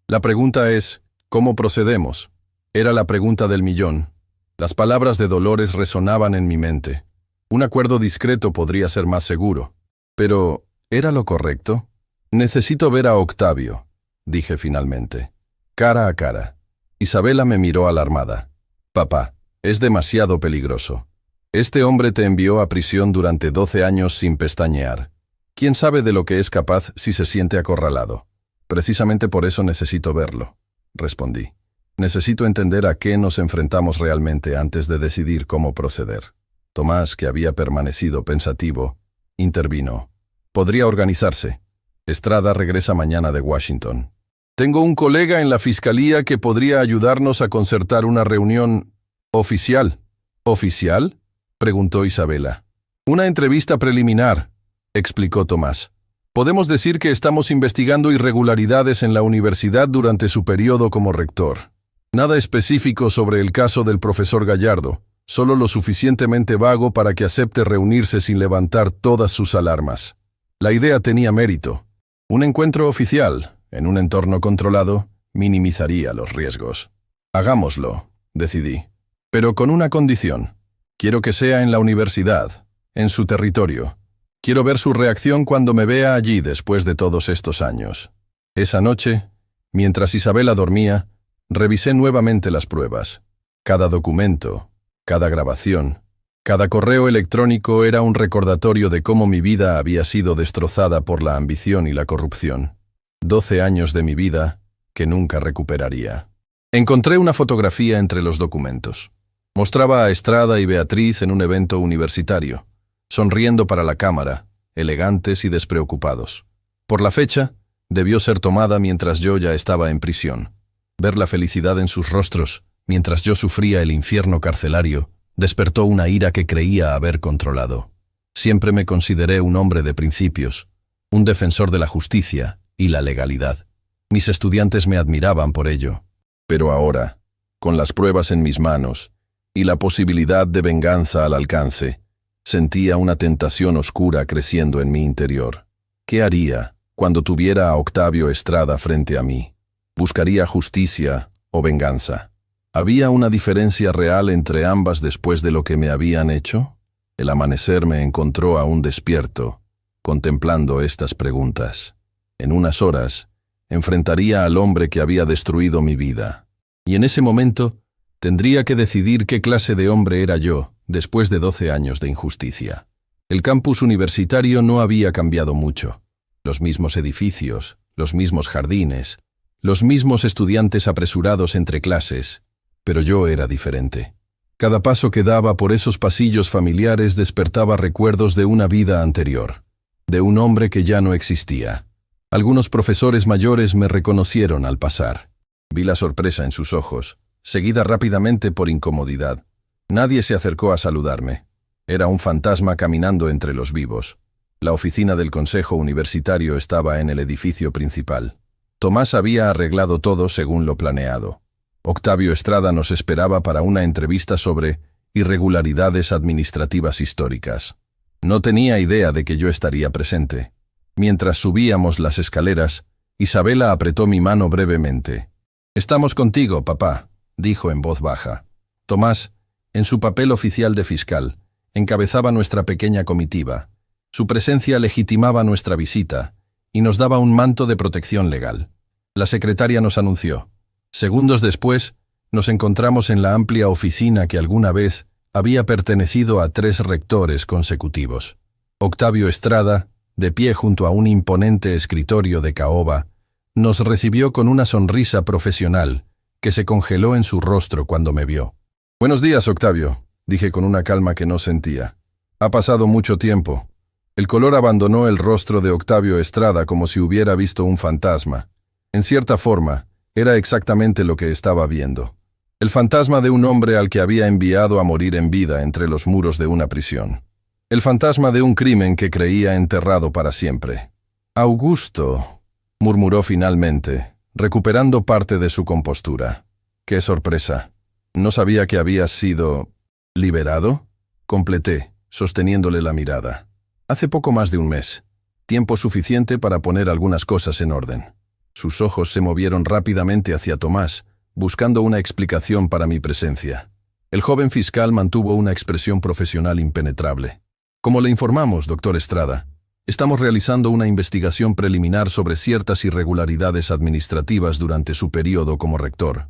«La pregunta es, ¿cómo procedemos?». Era la pregunta del millón. Las palabras de Dolores resonaban en mi mente. Un acuerdo discreto podría ser más seguro. Pero, ¿era lo correcto? «Necesito ver a Octavio», dije finalmente. Cara a cara. Isabela me miró alarmada. «Papá, es demasiado peligroso. Este hombre te envió a prisión durante 12 años sin pestañear. ¿Quién sabe de lo que es capaz si se siente acorralado? Precisamente por eso necesito verlo», respondí. «Necesito entender a qué nos enfrentamos realmente antes de decidir cómo proceder». Tomás, que había permanecido pensativo, intervino. «Podría organizarse. Estrada regresa mañana de Washington. Tengo un colega en la fiscalía que podría ayudarnos a concertar una reunión oficial». «¿Oficial?», preguntó Isabela. «Una entrevista preliminar», explicó Tomás. «Podemos decir que estamos investigando irregularidades en la universidad durante su periodo como rector. Nada específico sobre el caso del profesor Gallardo, solo lo suficientemente vago para que acepte reunirse sin levantar todas sus alarmas. La idea tenía mérito. Un encuentro oficial, en un entorno controlado, minimizaría los riesgos. Hagámoslo, decidí. Pero con una condición. Quiero que sea en la universidad, en su territorio. Quiero ver su reacción cuando me vea allí después de todos estos años». Esa noche, mientras Isabela dormía, revisé nuevamente las pruebas. Cada documento, cada grabación, cada correo electrónico era un recordatorio de cómo mi vida había sido destrozada por la ambición y la corrupción. 12 años de mi vida que nunca recuperaría. Encontré una fotografía entre los documentos. Mostraba a Estrada y Beatriz en un evento universitario, sonriendo para la cámara, elegantes y despreocupados. Por la fecha, debió ser tomada mientras yo ya estaba en prisión. Ver la felicidad en sus rostros, mientras yo sufría el infierno carcelario, despertó una ira que creía haber controlado. Siempre me consideré un hombre de principios, un defensor de la justicia y la legalidad. Mis estudiantes me admiraban por ello. Pero ahora, con las pruebas en mis manos y la posibilidad de venganza al alcance, sentía una tentación oscura creciendo en mi interior. ¿Qué haría cuando tuviera a Octavio Estrada frente a mí? ¿Buscaría justicia o venganza? ¿Había una diferencia real entre ambas después de lo que me habían hecho? El amanecer me encontró aún despierto, contemplando estas preguntas. En unas horas, enfrentaría al hombre que había destruido mi vida. Y en ese momento, tendría que decidir qué clase de hombre era yo, después de 12 años de injusticia. El campus universitario no había cambiado mucho. Los mismos edificios, los mismos jardines, los mismos estudiantes apresurados entre clases, pero yo era diferente. Cada paso que daba por esos pasillos familiares despertaba recuerdos de una vida anterior, de un hombre que ya no existía. Algunos profesores mayores me reconocieron al pasar. Vi la sorpresa en sus ojos, seguida rápidamente por incomodidad. Nadie se acercó a saludarme. Era un fantasma caminando entre los vivos. La oficina del consejo universitario estaba en el edificio principal. Tomás había arreglado todo según lo planeado. Octavio Estrada nos esperaba para una entrevista sobre irregularidades administrativas históricas. No tenía idea de que yo estaría presente. Mientras subíamos las escaleras, Isabela apretó mi mano brevemente. «Estamos contigo, papá», dijo en voz baja. Tomás, en su papel oficial de fiscal, encabezaba nuestra pequeña comitiva. Su presencia legitimaba nuestra visita y nos daba un manto de protección legal. La secretaria nos anunció. Segundos después, nos encontramos en la amplia oficina que alguna vez había pertenecido a 3 rectores consecutivos. Octavio Estrada, de pie junto a un imponente escritorio de caoba, nos recibió con una sonrisa profesional que se congeló en su rostro cuando me vio. «Buenos días, Octavio», dije con una calma que no sentía. «Ha pasado mucho tiempo». El color abandonó el rostro de Octavio Estrada como si hubiera visto un fantasma. En cierta forma, era exactamente lo que estaba viendo. El fantasma de un hombre al que había enviado a morir en vida entre los muros de una prisión. El fantasma de un crimen que creía enterrado para siempre. «Augusto», murmuró finalmente, recuperando parte de su compostura. «Qué sorpresa. ¿No sabía que habías sido liberado?», completé, sosteniéndole la mirada. «Hace poco más de un mes. Tiempo suficiente para poner algunas cosas en orden». Sus ojos se movieron rápidamente hacia Tomás, buscando una explicación para mi presencia. El joven fiscal mantuvo una expresión profesional impenetrable. «Como le informamos, doctor Estrada, estamos realizando una investigación preliminar sobre ciertas irregularidades administrativas durante su periodo como rector»,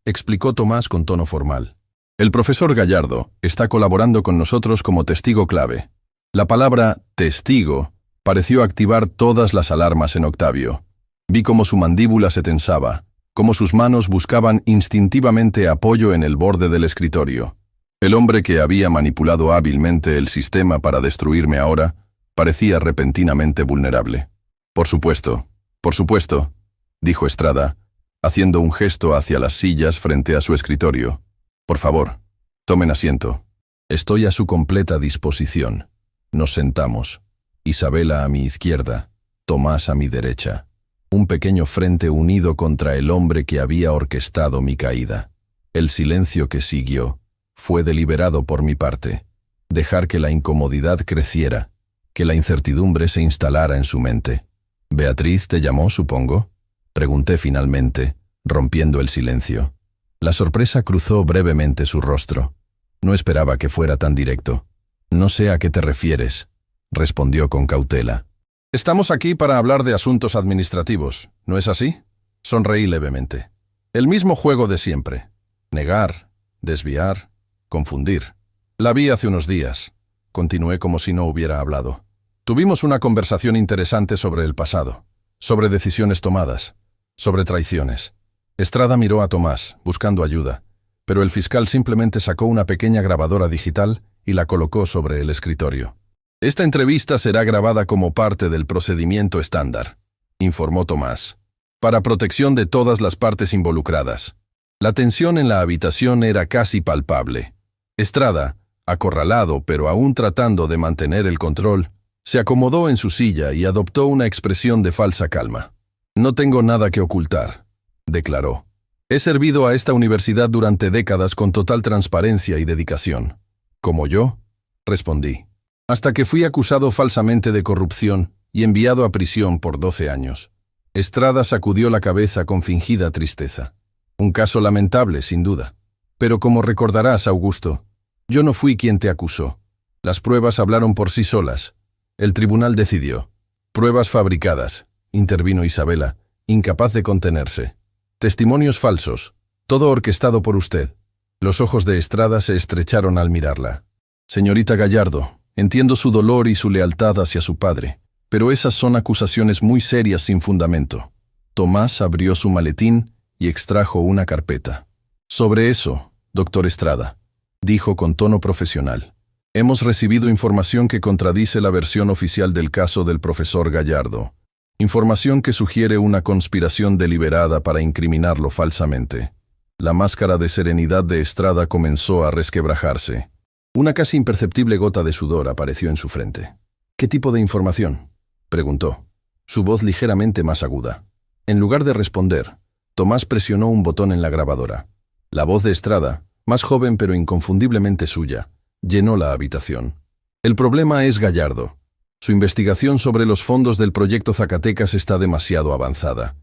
explicó Tomás con tono formal. «El profesor Gallardo está colaborando con nosotros como testigo clave». La palabra «testigo» pareció activar todas las alarmas en Octavio. Vi cómo su mandíbula se tensaba, cómo sus manos buscaban instintivamente apoyo en el borde del escritorio. El hombre que había manipulado hábilmente el sistema para destruirme ahora parecía repentinamente vulnerable. Por supuesto», dijo Estrada, haciendo un gesto hacia las sillas frente a su escritorio. «Por favor, tomen asiento. Estoy a su completa disposición». Nos sentamos. Isabela a mi izquierda, Tomás a mi derecha. Un pequeño frente unido contra el hombre que había orquestado mi caída. El silencio que siguió fue deliberado por mi parte. Dejar que la incomodidad creciera, que la incertidumbre se instalara en su mente. «¿Beatriz te llamó, supongo?», pregunté finalmente, rompiendo el silencio. La sorpresa cruzó brevemente su rostro. No esperaba que fuera tan directo. «No sé a qué te refieres», respondió con cautela. «Estamos aquí para hablar de asuntos administrativos, ¿no es así?», sonreí levemente. «El mismo juego de siempre. Negar, desviar, confundir. La vi hace unos días», continué como si no hubiera hablado. «Tuvimos una conversación interesante sobre el pasado, sobre decisiones tomadas, sobre traiciones». Estrada miró a Tomás, buscando ayuda, pero el fiscal simplemente sacó una pequeña grabadora digital y la colocó sobre el escritorio. «Esta entrevista será grabada como parte del procedimiento estándar», informó Tomás. para protección de todas las partes involucradas. La tensión en la habitación era casi palpable. Estrada, acorralado pero aún tratando de mantener el control, se acomodó en su silla y adoptó una expresión de falsa calma. «No tengo nada que ocultar», declaró. «He servido a esta universidad durante décadas con total transparencia y dedicación». «¿Como yo?», respondí. «Hasta que fui acusado falsamente de corrupción y enviado a prisión por 12 años». Estrada sacudió la cabeza con fingida tristeza. «Un caso lamentable, sin duda. Pero como recordarás, Augusto, yo no fui quien te acusó. Las pruebas hablaron por sí solas. El tribunal decidió. Pruebas fabricadas», intervino Isabela, incapaz de contenerse. «Testimonios falsos, todo orquestado por usted». Los ojos de Estrada se estrecharon al mirarla. «Señorita Gallardo, entiendo su dolor y su lealtad hacia su padre, pero esas son acusaciones muy serias sin fundamento». Tomás abrió su maletín y extrajo una carpeta. «Sobre eso, doctor Estrada», dijo con tono profesional, «hemos recibido información que contradice la versión oficial del caso del profesor Gallardo. Información que sugiere una conspiración deliberada para incriminarlo falsamente». La máscara de serenidad de Estrada comenzó a resquebrajarse. Una casi imperceptible gota de sudor apareció en su frente. «¿Qué tipo de información?», preguntó, su voz ligeramente más aguda. En lugar de responder, Tomás presionó un botón en la grabadora. La voz de Estrada, más joven pero inconfundiblemente suya, llenó la habitación. «El problema es Gallardo. Su investigación sobre los fondos del proyecto Zacatecas está demasiado avanzada.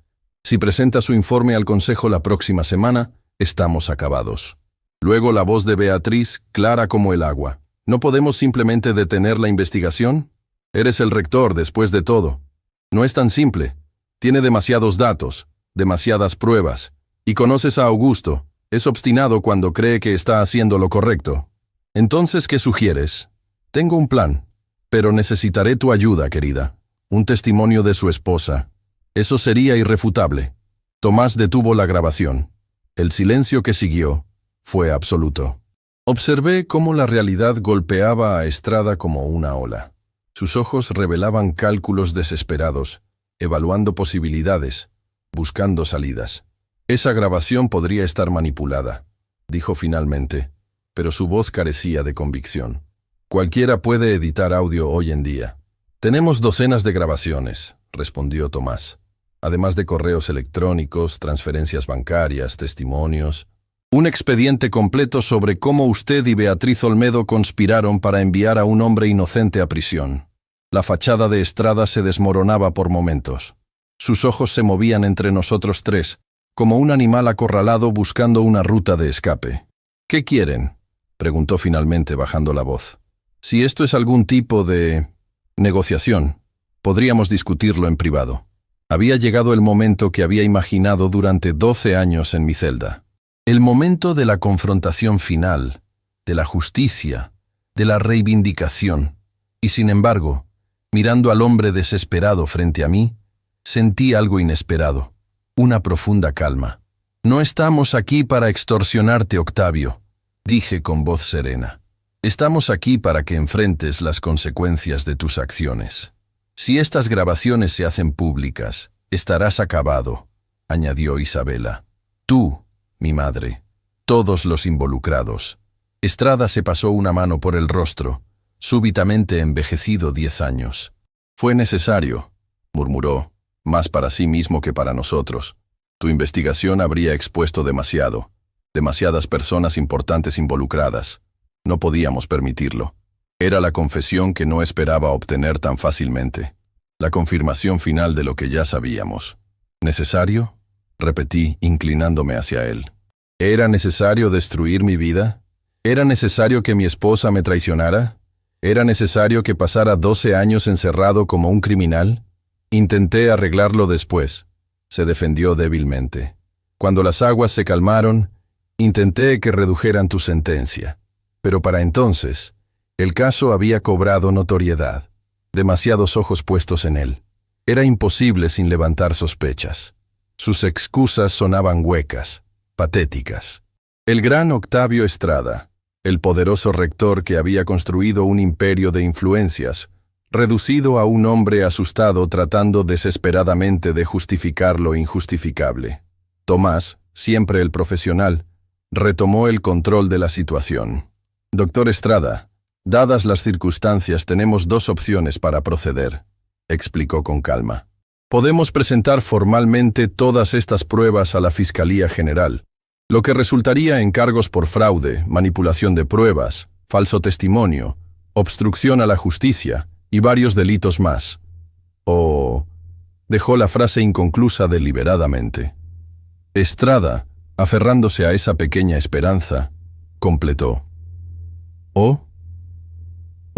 Si presenta su informe al Consejo la próxima semana, estamos acabados». Luego la voz de Beatriz, clara como el agua. «¿No podemos simplemente detener la investigación? Eres el rector, después de todo. No es tan simple. Tiene demasiados datos, demasiadas pruebas. Y conoces a Augusto. Es obstinado cuando cree que está haciendo lo correcto. Entonces, ¿qué sugieres?» «Tengo un plan, pero necesitaré tu ayuda, querida. Un testimonio de su esposa. Eso sería irrefutable». Tomás detuvo la grabación. El silencio que siguió fue absoluto. Observé cómo la realidad golpeaba a Estrada como una ola. Sus ojos revelaban cálculos desesperados, evaluando posibilidades, buscando salidas. «Esa grabación podría estar manipulada», dijo finalmente, pero su voz carecía de convicción. «Cualquiera puede editar audio hoy en día». «Tenemos docenas de grabaciones», respondió Tomás, «además de correos electrónicos, transferencias bancarias, testimonios. Un expediente completo sobre cómo usted y Beatriz Olmedo conspiraron para enviar a un hombre inocente a prisión». La fachada de Estrada se desmoronaba por momentos. Sus ojos se movían entre nosotros tres, como un animal acorralado buscando una ruta de escape. «¿Qué quieren?», preguntó finalmente bajando la voz. «Si esto es algún tipo de negociación, podríamos discutirlo en privado». Había llegado el momento que había imaginado durante 12 años en mi celda. El momento de la confrontación final, de la justicia, de la reivindicación. Y sin embargo, mirando al hombre desesperado frente a mí, sentí algo inesperado, una profunda calma. «No estamos aquí para extorsionarte, Octavio», dije con voz serena. «Estamos aquí para que enfrentes las consecuencias de tus acciones. Si estas grabaciones se hacen públicas, estarás acabado», añadió Isabela. «Tú, mi madre, todos los involucrados». Estrada se pasó una mano por el rostro, súbitamente envejecido 10 años. «Fue necesario», murmuró, más para sí mismo que para nosotros. «Tu investigación habría expuesto demasiadas personas importantes involucradas. No podíamos permitirlo. Era la confesión que no esperaba obtener tan fácilmente. La confirmación final de lo que ya sabíamos». «¿Necesario?», repetí, inclinándome hacia él. «¿Era necesario destruir mi vida? ¿Era necesario que mi esposa me traicionara? ¿Era necesario que pasara 12 años encerrado como un criminal? Intenté arreglarlo después», se defendió débilmente. «Cuando las aguas se calmaron, intenté que redujeran tu sentencia. Pero para entonces, el caso había cobrado notoriedad. Demasiados ojos puestos en él. Era imposible sin levantar sospechas. Sus excusas sonaban huecas, patéticas. El gran Octavio Estrada, el poderoso rector que había construido un imperio de influencias, reducido a un hombre asustado tratando desesperadamente de justificar lo injustificable. Tomás, siempre el profesional, retomó el control de la situación. Doctor Estrada, dadas las circunstancias tenemos dos opciones para proceder, explicó con calma. Podemos presentar formalmente todas estas pruebas a la Fiscalía General, lo que resultaría en cargos por fraude, manipulación de pruebas, falso testimonio, obstrucción a la justicia y varios delitos más. O... Dejó la frase inconclusa deliberadamente. Estrada, aferrándose a esa pequeña esperanza, completó. O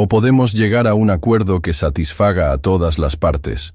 podemos llegar a un acuerdo que satisfaga a todas las partes,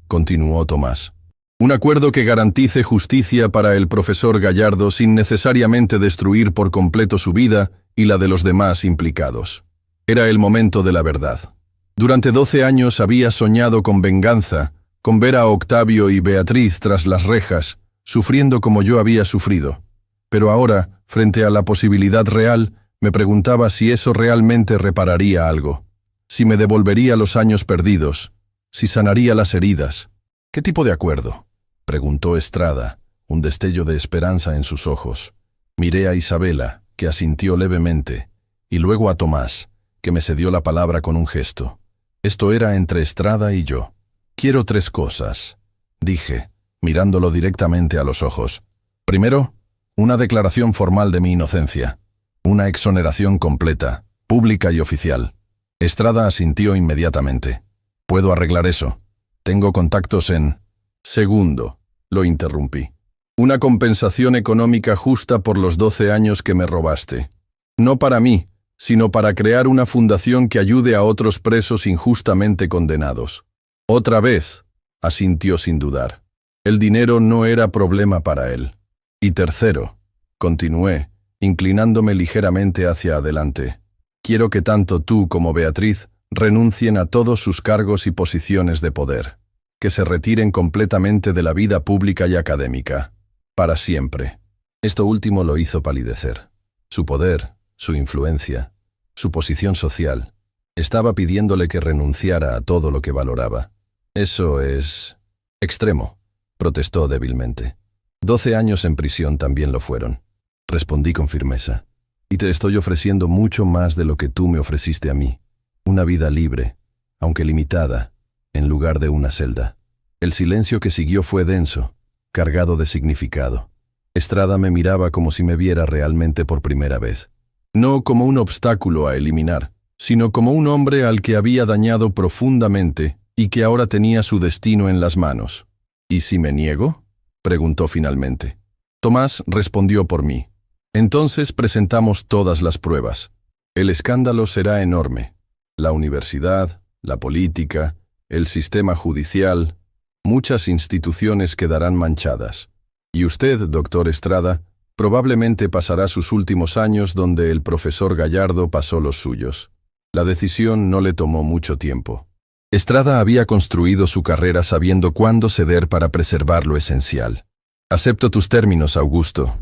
continuó Tomás. Un acuerdo que garantice justicia para el profesor Gallardo sin necesariamente destruir por completo su vida y la de los demás implicados. Era el momento de la verdad. Durante 12 años había soñado con venganza, con ver a Octavio y Beatriz tras las rejas, sufriendo como yo había sufrido. Pero ahora, frente a la posibilidad real, me preguntaba si eso realmente repararía algo, si me devolvería los años perdidos, si sanaría las heridas. ¿Qué tipo de acuerdo?, preguntó Estrada, un destello de esperanza en sus ojos. Miré a Isabela, que asintió levemente, y luego a Tomás, que me cedió la palabra con un gesto. Esto era entre Estrada y yo. Quiero 3 cosas, dije, mirándolo directamente a los ojos. Primero, una declaración formal de mi inocencia. Una exoneración completa, pública y oficial. Estrada asintió inmediatamente. Puedo arreglar eso. Tengo contactos en... Segundo, lo interrumpí. Una compensación económica justa por los 12 años que me robaste. No para mí, sino para crear una fundación que ayude a otros presos injustamente condenados. Otra vez, asintió sin dudar. El dinero no era problema para él. Y tercero, continué, inclinándome ligeramente hacia adelante. Quiero que tanto tú como Beatriz renuncien a todos sus cargos y posiciones de poder. Que se retiren completamente de la vida pública y académica. Para siempre. Esto último lo hizo palidecer. Su poder, su influencia, su posición social, estaba pidiéndole que renunciara a todo lo que valoraba. Eso es... extremo, protestó débilmente. 12 años en prisión también lo fueron. Respondí con firmeza. Y te estoy ofreciendo mucho más de lo que tú me ofreciste a mí. Una vida libre, aunque limitada, en lugar de una celda. El silencio que siguió fue denso, cargado de significado. Estrada me miraba como si me viera realmente por primera vez. No como un obstáculo a eliminar, sino como un hombre al que había dañado profundamente y que ahora tenía su destino en las manos. ¿Y si me niego?, preguntó finalmente. Tomás respondió por mí. Entonces presentamos todas las pruebas. El escándalo será enorme. La universidad, la política, el sistema judicial, muchas instituciones quedarán manchadas. Y usted, doctor Estrada, probablemente pasará sus últimos años donde el profesor Gallardo pasó los suyos. La decisión no le tomó mucho tiempo. Estrada había construido su carrera sabiendo cuándo ceder para preservar lo esencial. Acepto tus términos, Augusto,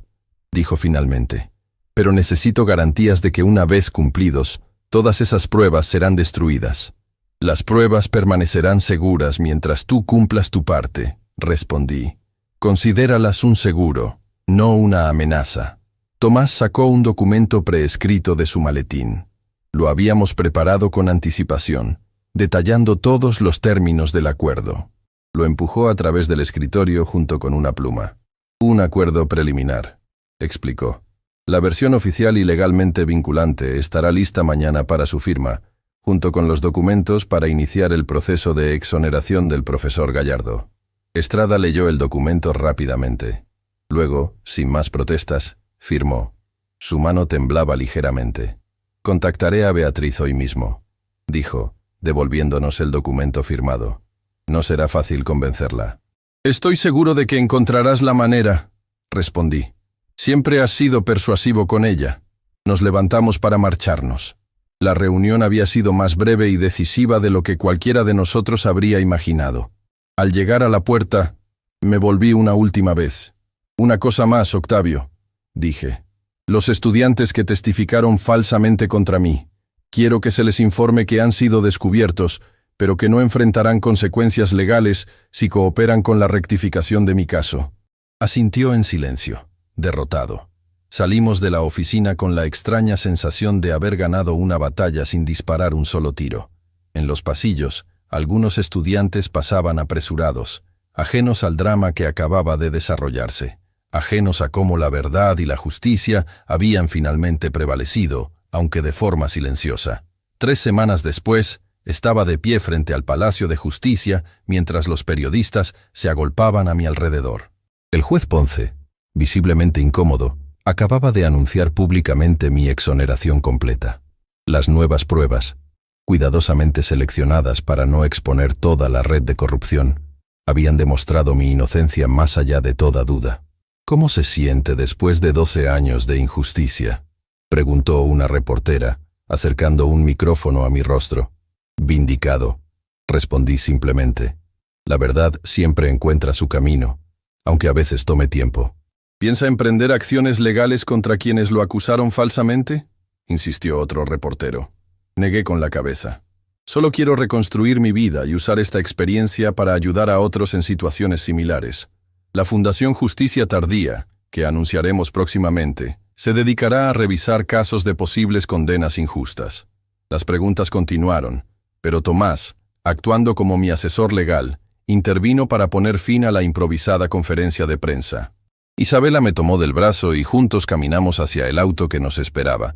dijo finalmente, pero necesito garantías de que una vez cumplidos, todas esas pruebas serán destruidas. Las pruebas permanecerán seguras mientras tú cumplas tu parte, respondí. Considéralas un seguro, no una amenaza. Tomás sacó un documento preescrito de su maletín. Lo habíamos preparado con anticipación, detallando todos los términos del acuerdo. Lo empujó a través del escritorio junto con una pluma. Un acuerdo preliminar, explicó. La versión oficial y legalmente vinculante estará lista mañana para su firma, junto con los documentos para iniciar el proceso de exoneración del profesor Gallardo. Estrada leyó el documento rápidamente. Luego, sin más protestas, firmó. Su mano temblaba ligeramente. Contactaré a Beatriz hoy mismo, dijo, devolviéndonos el documento firmado. No será fácil convencerla. Estoy seguro de que encontrarás la manera, respondí. Siempre has sido persuasivo con ella. Nos levantamos para marcharnos. La reunión había sido más breve y decisiva de lo que cualquiera de nosotros habría imaginado. Al llegar a la puerta, me volví una última vez. Una cosa más, Octavio, dije. Los estudiantes que testificaron falsamente contra mí. Quiero que se les informe que han sido descubiertos, pero que no enfrentarán consecuencias legales si cooperan con la rectificación de mi caso. Asintió en silencio, derrotado. Salimos de la oficina con la extraña sensación de haber ganado una batalla sin disparar un solo tiro. En los pasillos, algunos estudiantes pasaban apresurados, ajenos al drama que acababa de desarrollarse, ajenos a cómo la verdad y la justicia habían finalmente prevalecido, aunque de forma silenciosa. 3 semanas después, estaba de pie frente al Palacio de Justicia mientras los periodistas se agolpaban a mi alrededor. El juez Ponce, visiblemente incómodo, acababa de anunciar públicamente mi exoneración completa. Las nuevas pruebas, cuidadosamente seleccionadas para no exponer toda la red de corrupción, habían demostrado mi inocencia más allá de toda duda. ¿Cómo se siente después de 12 años de injusticia?, preguntó una reportera, acercando un micrófono a mi rostro. Vindicado, respondí simplemente. La verdad siempre encuentra su camino, aunque a veces tome tiempo. ¿Piensa emprender acciones legales contra quienes lo acusaron falsamente?, insistió otro reportero. Negué con la cabeza. Solo quiero reconstruir mi vida y usar esta experiencia para ayudar a otros en situaciones similares. La Fundación Justicia Tardía, que anunciaremos próximamente, se dedicará a revisar casos de posibles condenas injustas. Las preguntas continuaron, pero Tomás, actuando como mi asesor legal, intervino para poner fin a la improvisada conferencia de prensa. Isabela me tomó del brazo y juntos caminamos hacia el auto que nos esperaba,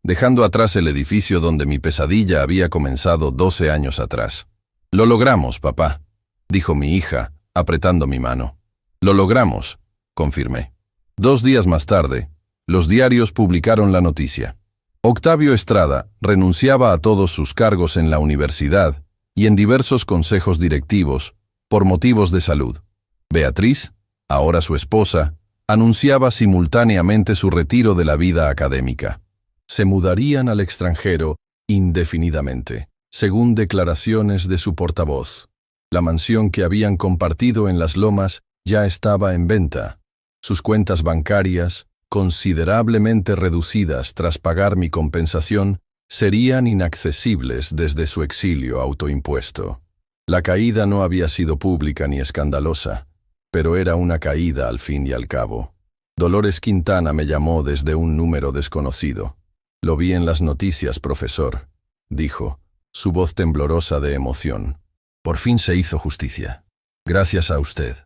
dejando atrás el edificio donde mi pesadilla había comenzado 12 años atrás. «Lo logramos, papá», dijo mi hija, apretando mi mano. «Lo logramos», confirmé. 2 días más tarde, los diarios publicaron la noticia. Octavio Estrada renunciaba a todos sus cargos en la universidad y en diversos consejos directivos por motivos de salud. Beatriz, ahora su esposa, anunciaba simultáneamente su retiro de la vida académica. Se mudarían al extranjero indefinidamente, según declaraciones de su portavoz. La mansión que habían compartido en Las Lomas ya estaba en venta. Sus cuentas bancarias, considerablemente reducidas tras pagar mi compensación, serían inaccesibles desde su exilio autoimpuesto. La caída no había sido pública ni escandalosa, pero era una caída al fin y al cabo. Dolores Quintana me llamó desde un número desconocido. «Lo vi en las noticias, profesor», dijo, su voz temblorosa de emoción. «Por fin se hizo justicia. Gracias a usted»,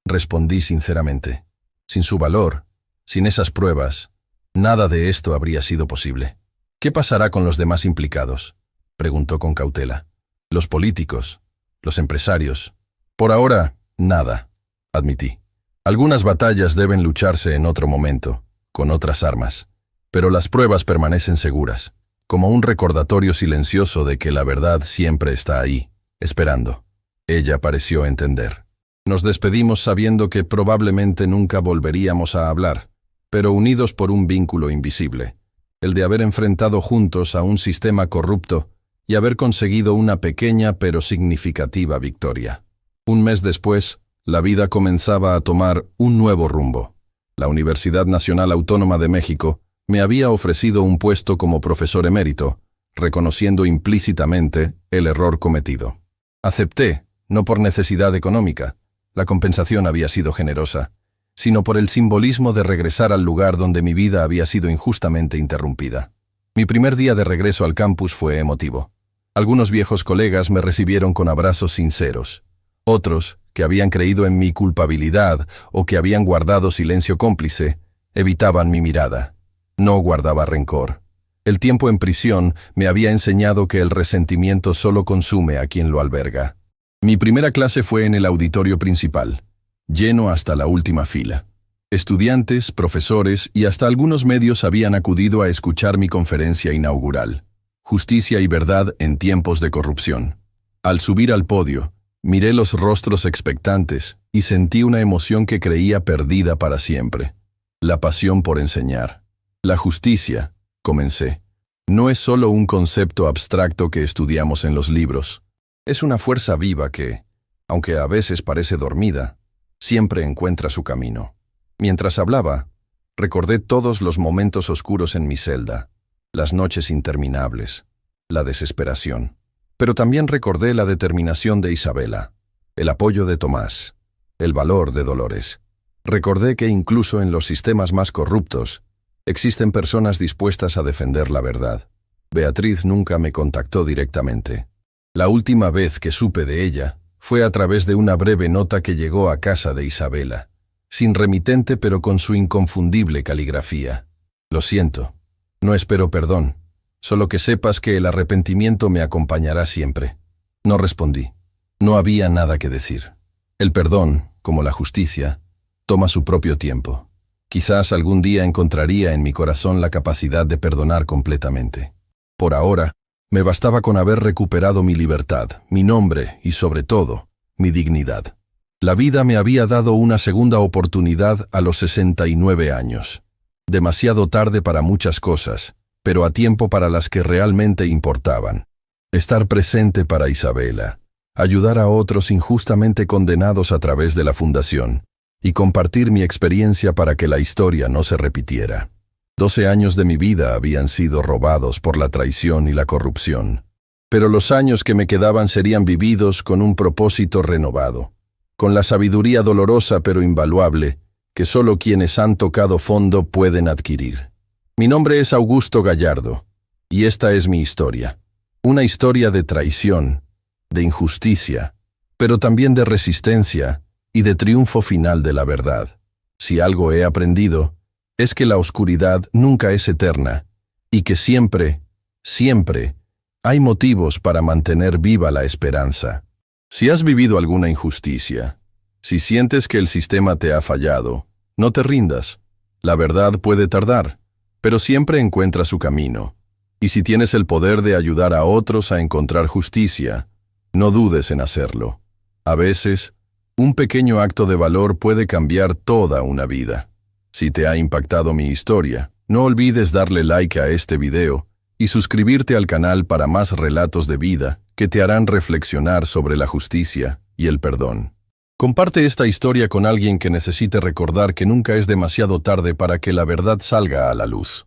respondí sinceramente. Sin su valor, sin esas pruebas, nada de esto habría sido posible. «¿Qué pasará con los demás implicados?», preguntó con cautela. «Los políticos, los empresarios». «Por ahora, nada», admití. «Algunas batallas deben lucharse en otro momento, con otras armas. Pero las pruebas permanecen seguras, como un recordatorio silencioso de que la verdad siempre está ahí, esperando». Ella pareció entender. Nos despedimos sabiendo que probablemente nunca volveríamos a hablar, pero unidos por un vínculo invisible, el de haber enfrentado juntos a un sistema corrupto y haber conseguido una pequeña pero significativa victoria. Un mes después, la vida comenzaba a tomar un nuevo rumbo. La Universidad Nacional Autónoma de México me había ofrecido un puesto como profesor emérito, reconociendo implícitamente el error cometido. Acepté, no por necesidad económica, la compensación había sido generosa, sino por el simbolismo de regresar al lugar donde mi vida había sido injustamente interrumpida. Mi primer día de regreso al campus fue emotivo. Algunos viejos colegas me recibieron con abrazos sinceros. Otros, que habían creído en mi culpabilidad o que habían guardado silencio cómplice, evitaban mi mirada. No guardaba rencor. El tiempo en prisión me había enseñado que el resentimiento solo consume a quien lo alberga. Mi primera clase fue en el auditorio principal, lleno hasta la última fila. Estudiantes, profesores y hasta algunos medios habían acudido a escuchar mi conferencia inaugural, Justicia y Verdad en tiempos de corrupción. Al subir al podio, miré los rostros expectantes y sentí una emoción que creía perdida para siempre. La pasión por enseñar. La justicia, comencé, no es solo un concepto abstracto que estudiamos en los libros. Es una fuerza viva que, aunque a veces parece dormida, siempre encuentra su camino. Mientras hablaba, recordé todos los momentos oscuros en mi celda, las noches interminables, la desesperación. Pero también recordé la determinación de Isabela, el apoyo de Tomás, el valor de Dolores. Recordé que incluso en los sistemas más corruptos, existen personas dispuestas a defender la verdad. Beatriz nunca me contactó directamente. La última vez que supe de ella fue a través de una breve nota que llegó a casa de Isabela, sin remitente pero con su inconfundible caligrafía. Lo siento, no espero perdón, solo que sepas que el arrepentimiento me acompañará siempre. No respondí. No había nada que decir. El perdón, como la justicia, toma su propio tiempo. Quizás algún día encontraría en mi corazón la capacidad de perdonar completamente. Por ahora, me bastaba con haber recuperado mi libertad, mi nombre y, sobre todo, mi dignidad. La vida me había dado una segunda oportunidad a los 69 años. Demasiado tarde para muchas cosas, pero a tiempo para las que realmente importaban. Estar presente para Isabela, ayudar a otros injustamente condenados a través de la fundación, y compartir mi experiencia para que la historia no se repitiera. 12 años de mi vida habían sido robados por la traición y la corrupción, pero los años que me quedaban serían vividos con un propósito renovado, con la sabiduría dolorosa pero invaluable que solo quienes han tocado fondo pueden adquirir. Mi nombre es Augusto Gallardo, y esta es mi historia. Una historia de traición, de injusticia, pero también de resistencia y de triunfo final de la verdad. Si algo he aprendido, es que la oscuridad nunca es eterna, y que siempre, siempre, hay motivos para mantener viva la esperanza. Si has vivido alguna injusticia, si sientes que el sistema te ha fallado, no te rindas. La verdad puede tardar, pero siempre encuentra su camino. Y si tienes el poder de ayudar a otros a encontrar justicia, no dudes en hacerlo. A veces, un pequeño acto de valor puede cambiar toda una vida. Si te ha impactado mi historia, no olvides darle like a este video y suscribirte al canal para más relatos de vida que te harán reflexionar sobre la justicia y el perdón. Comparte esta historia con alguien que necesite recordar que nunca es demasiado tarde para que la verdad salga a la luz.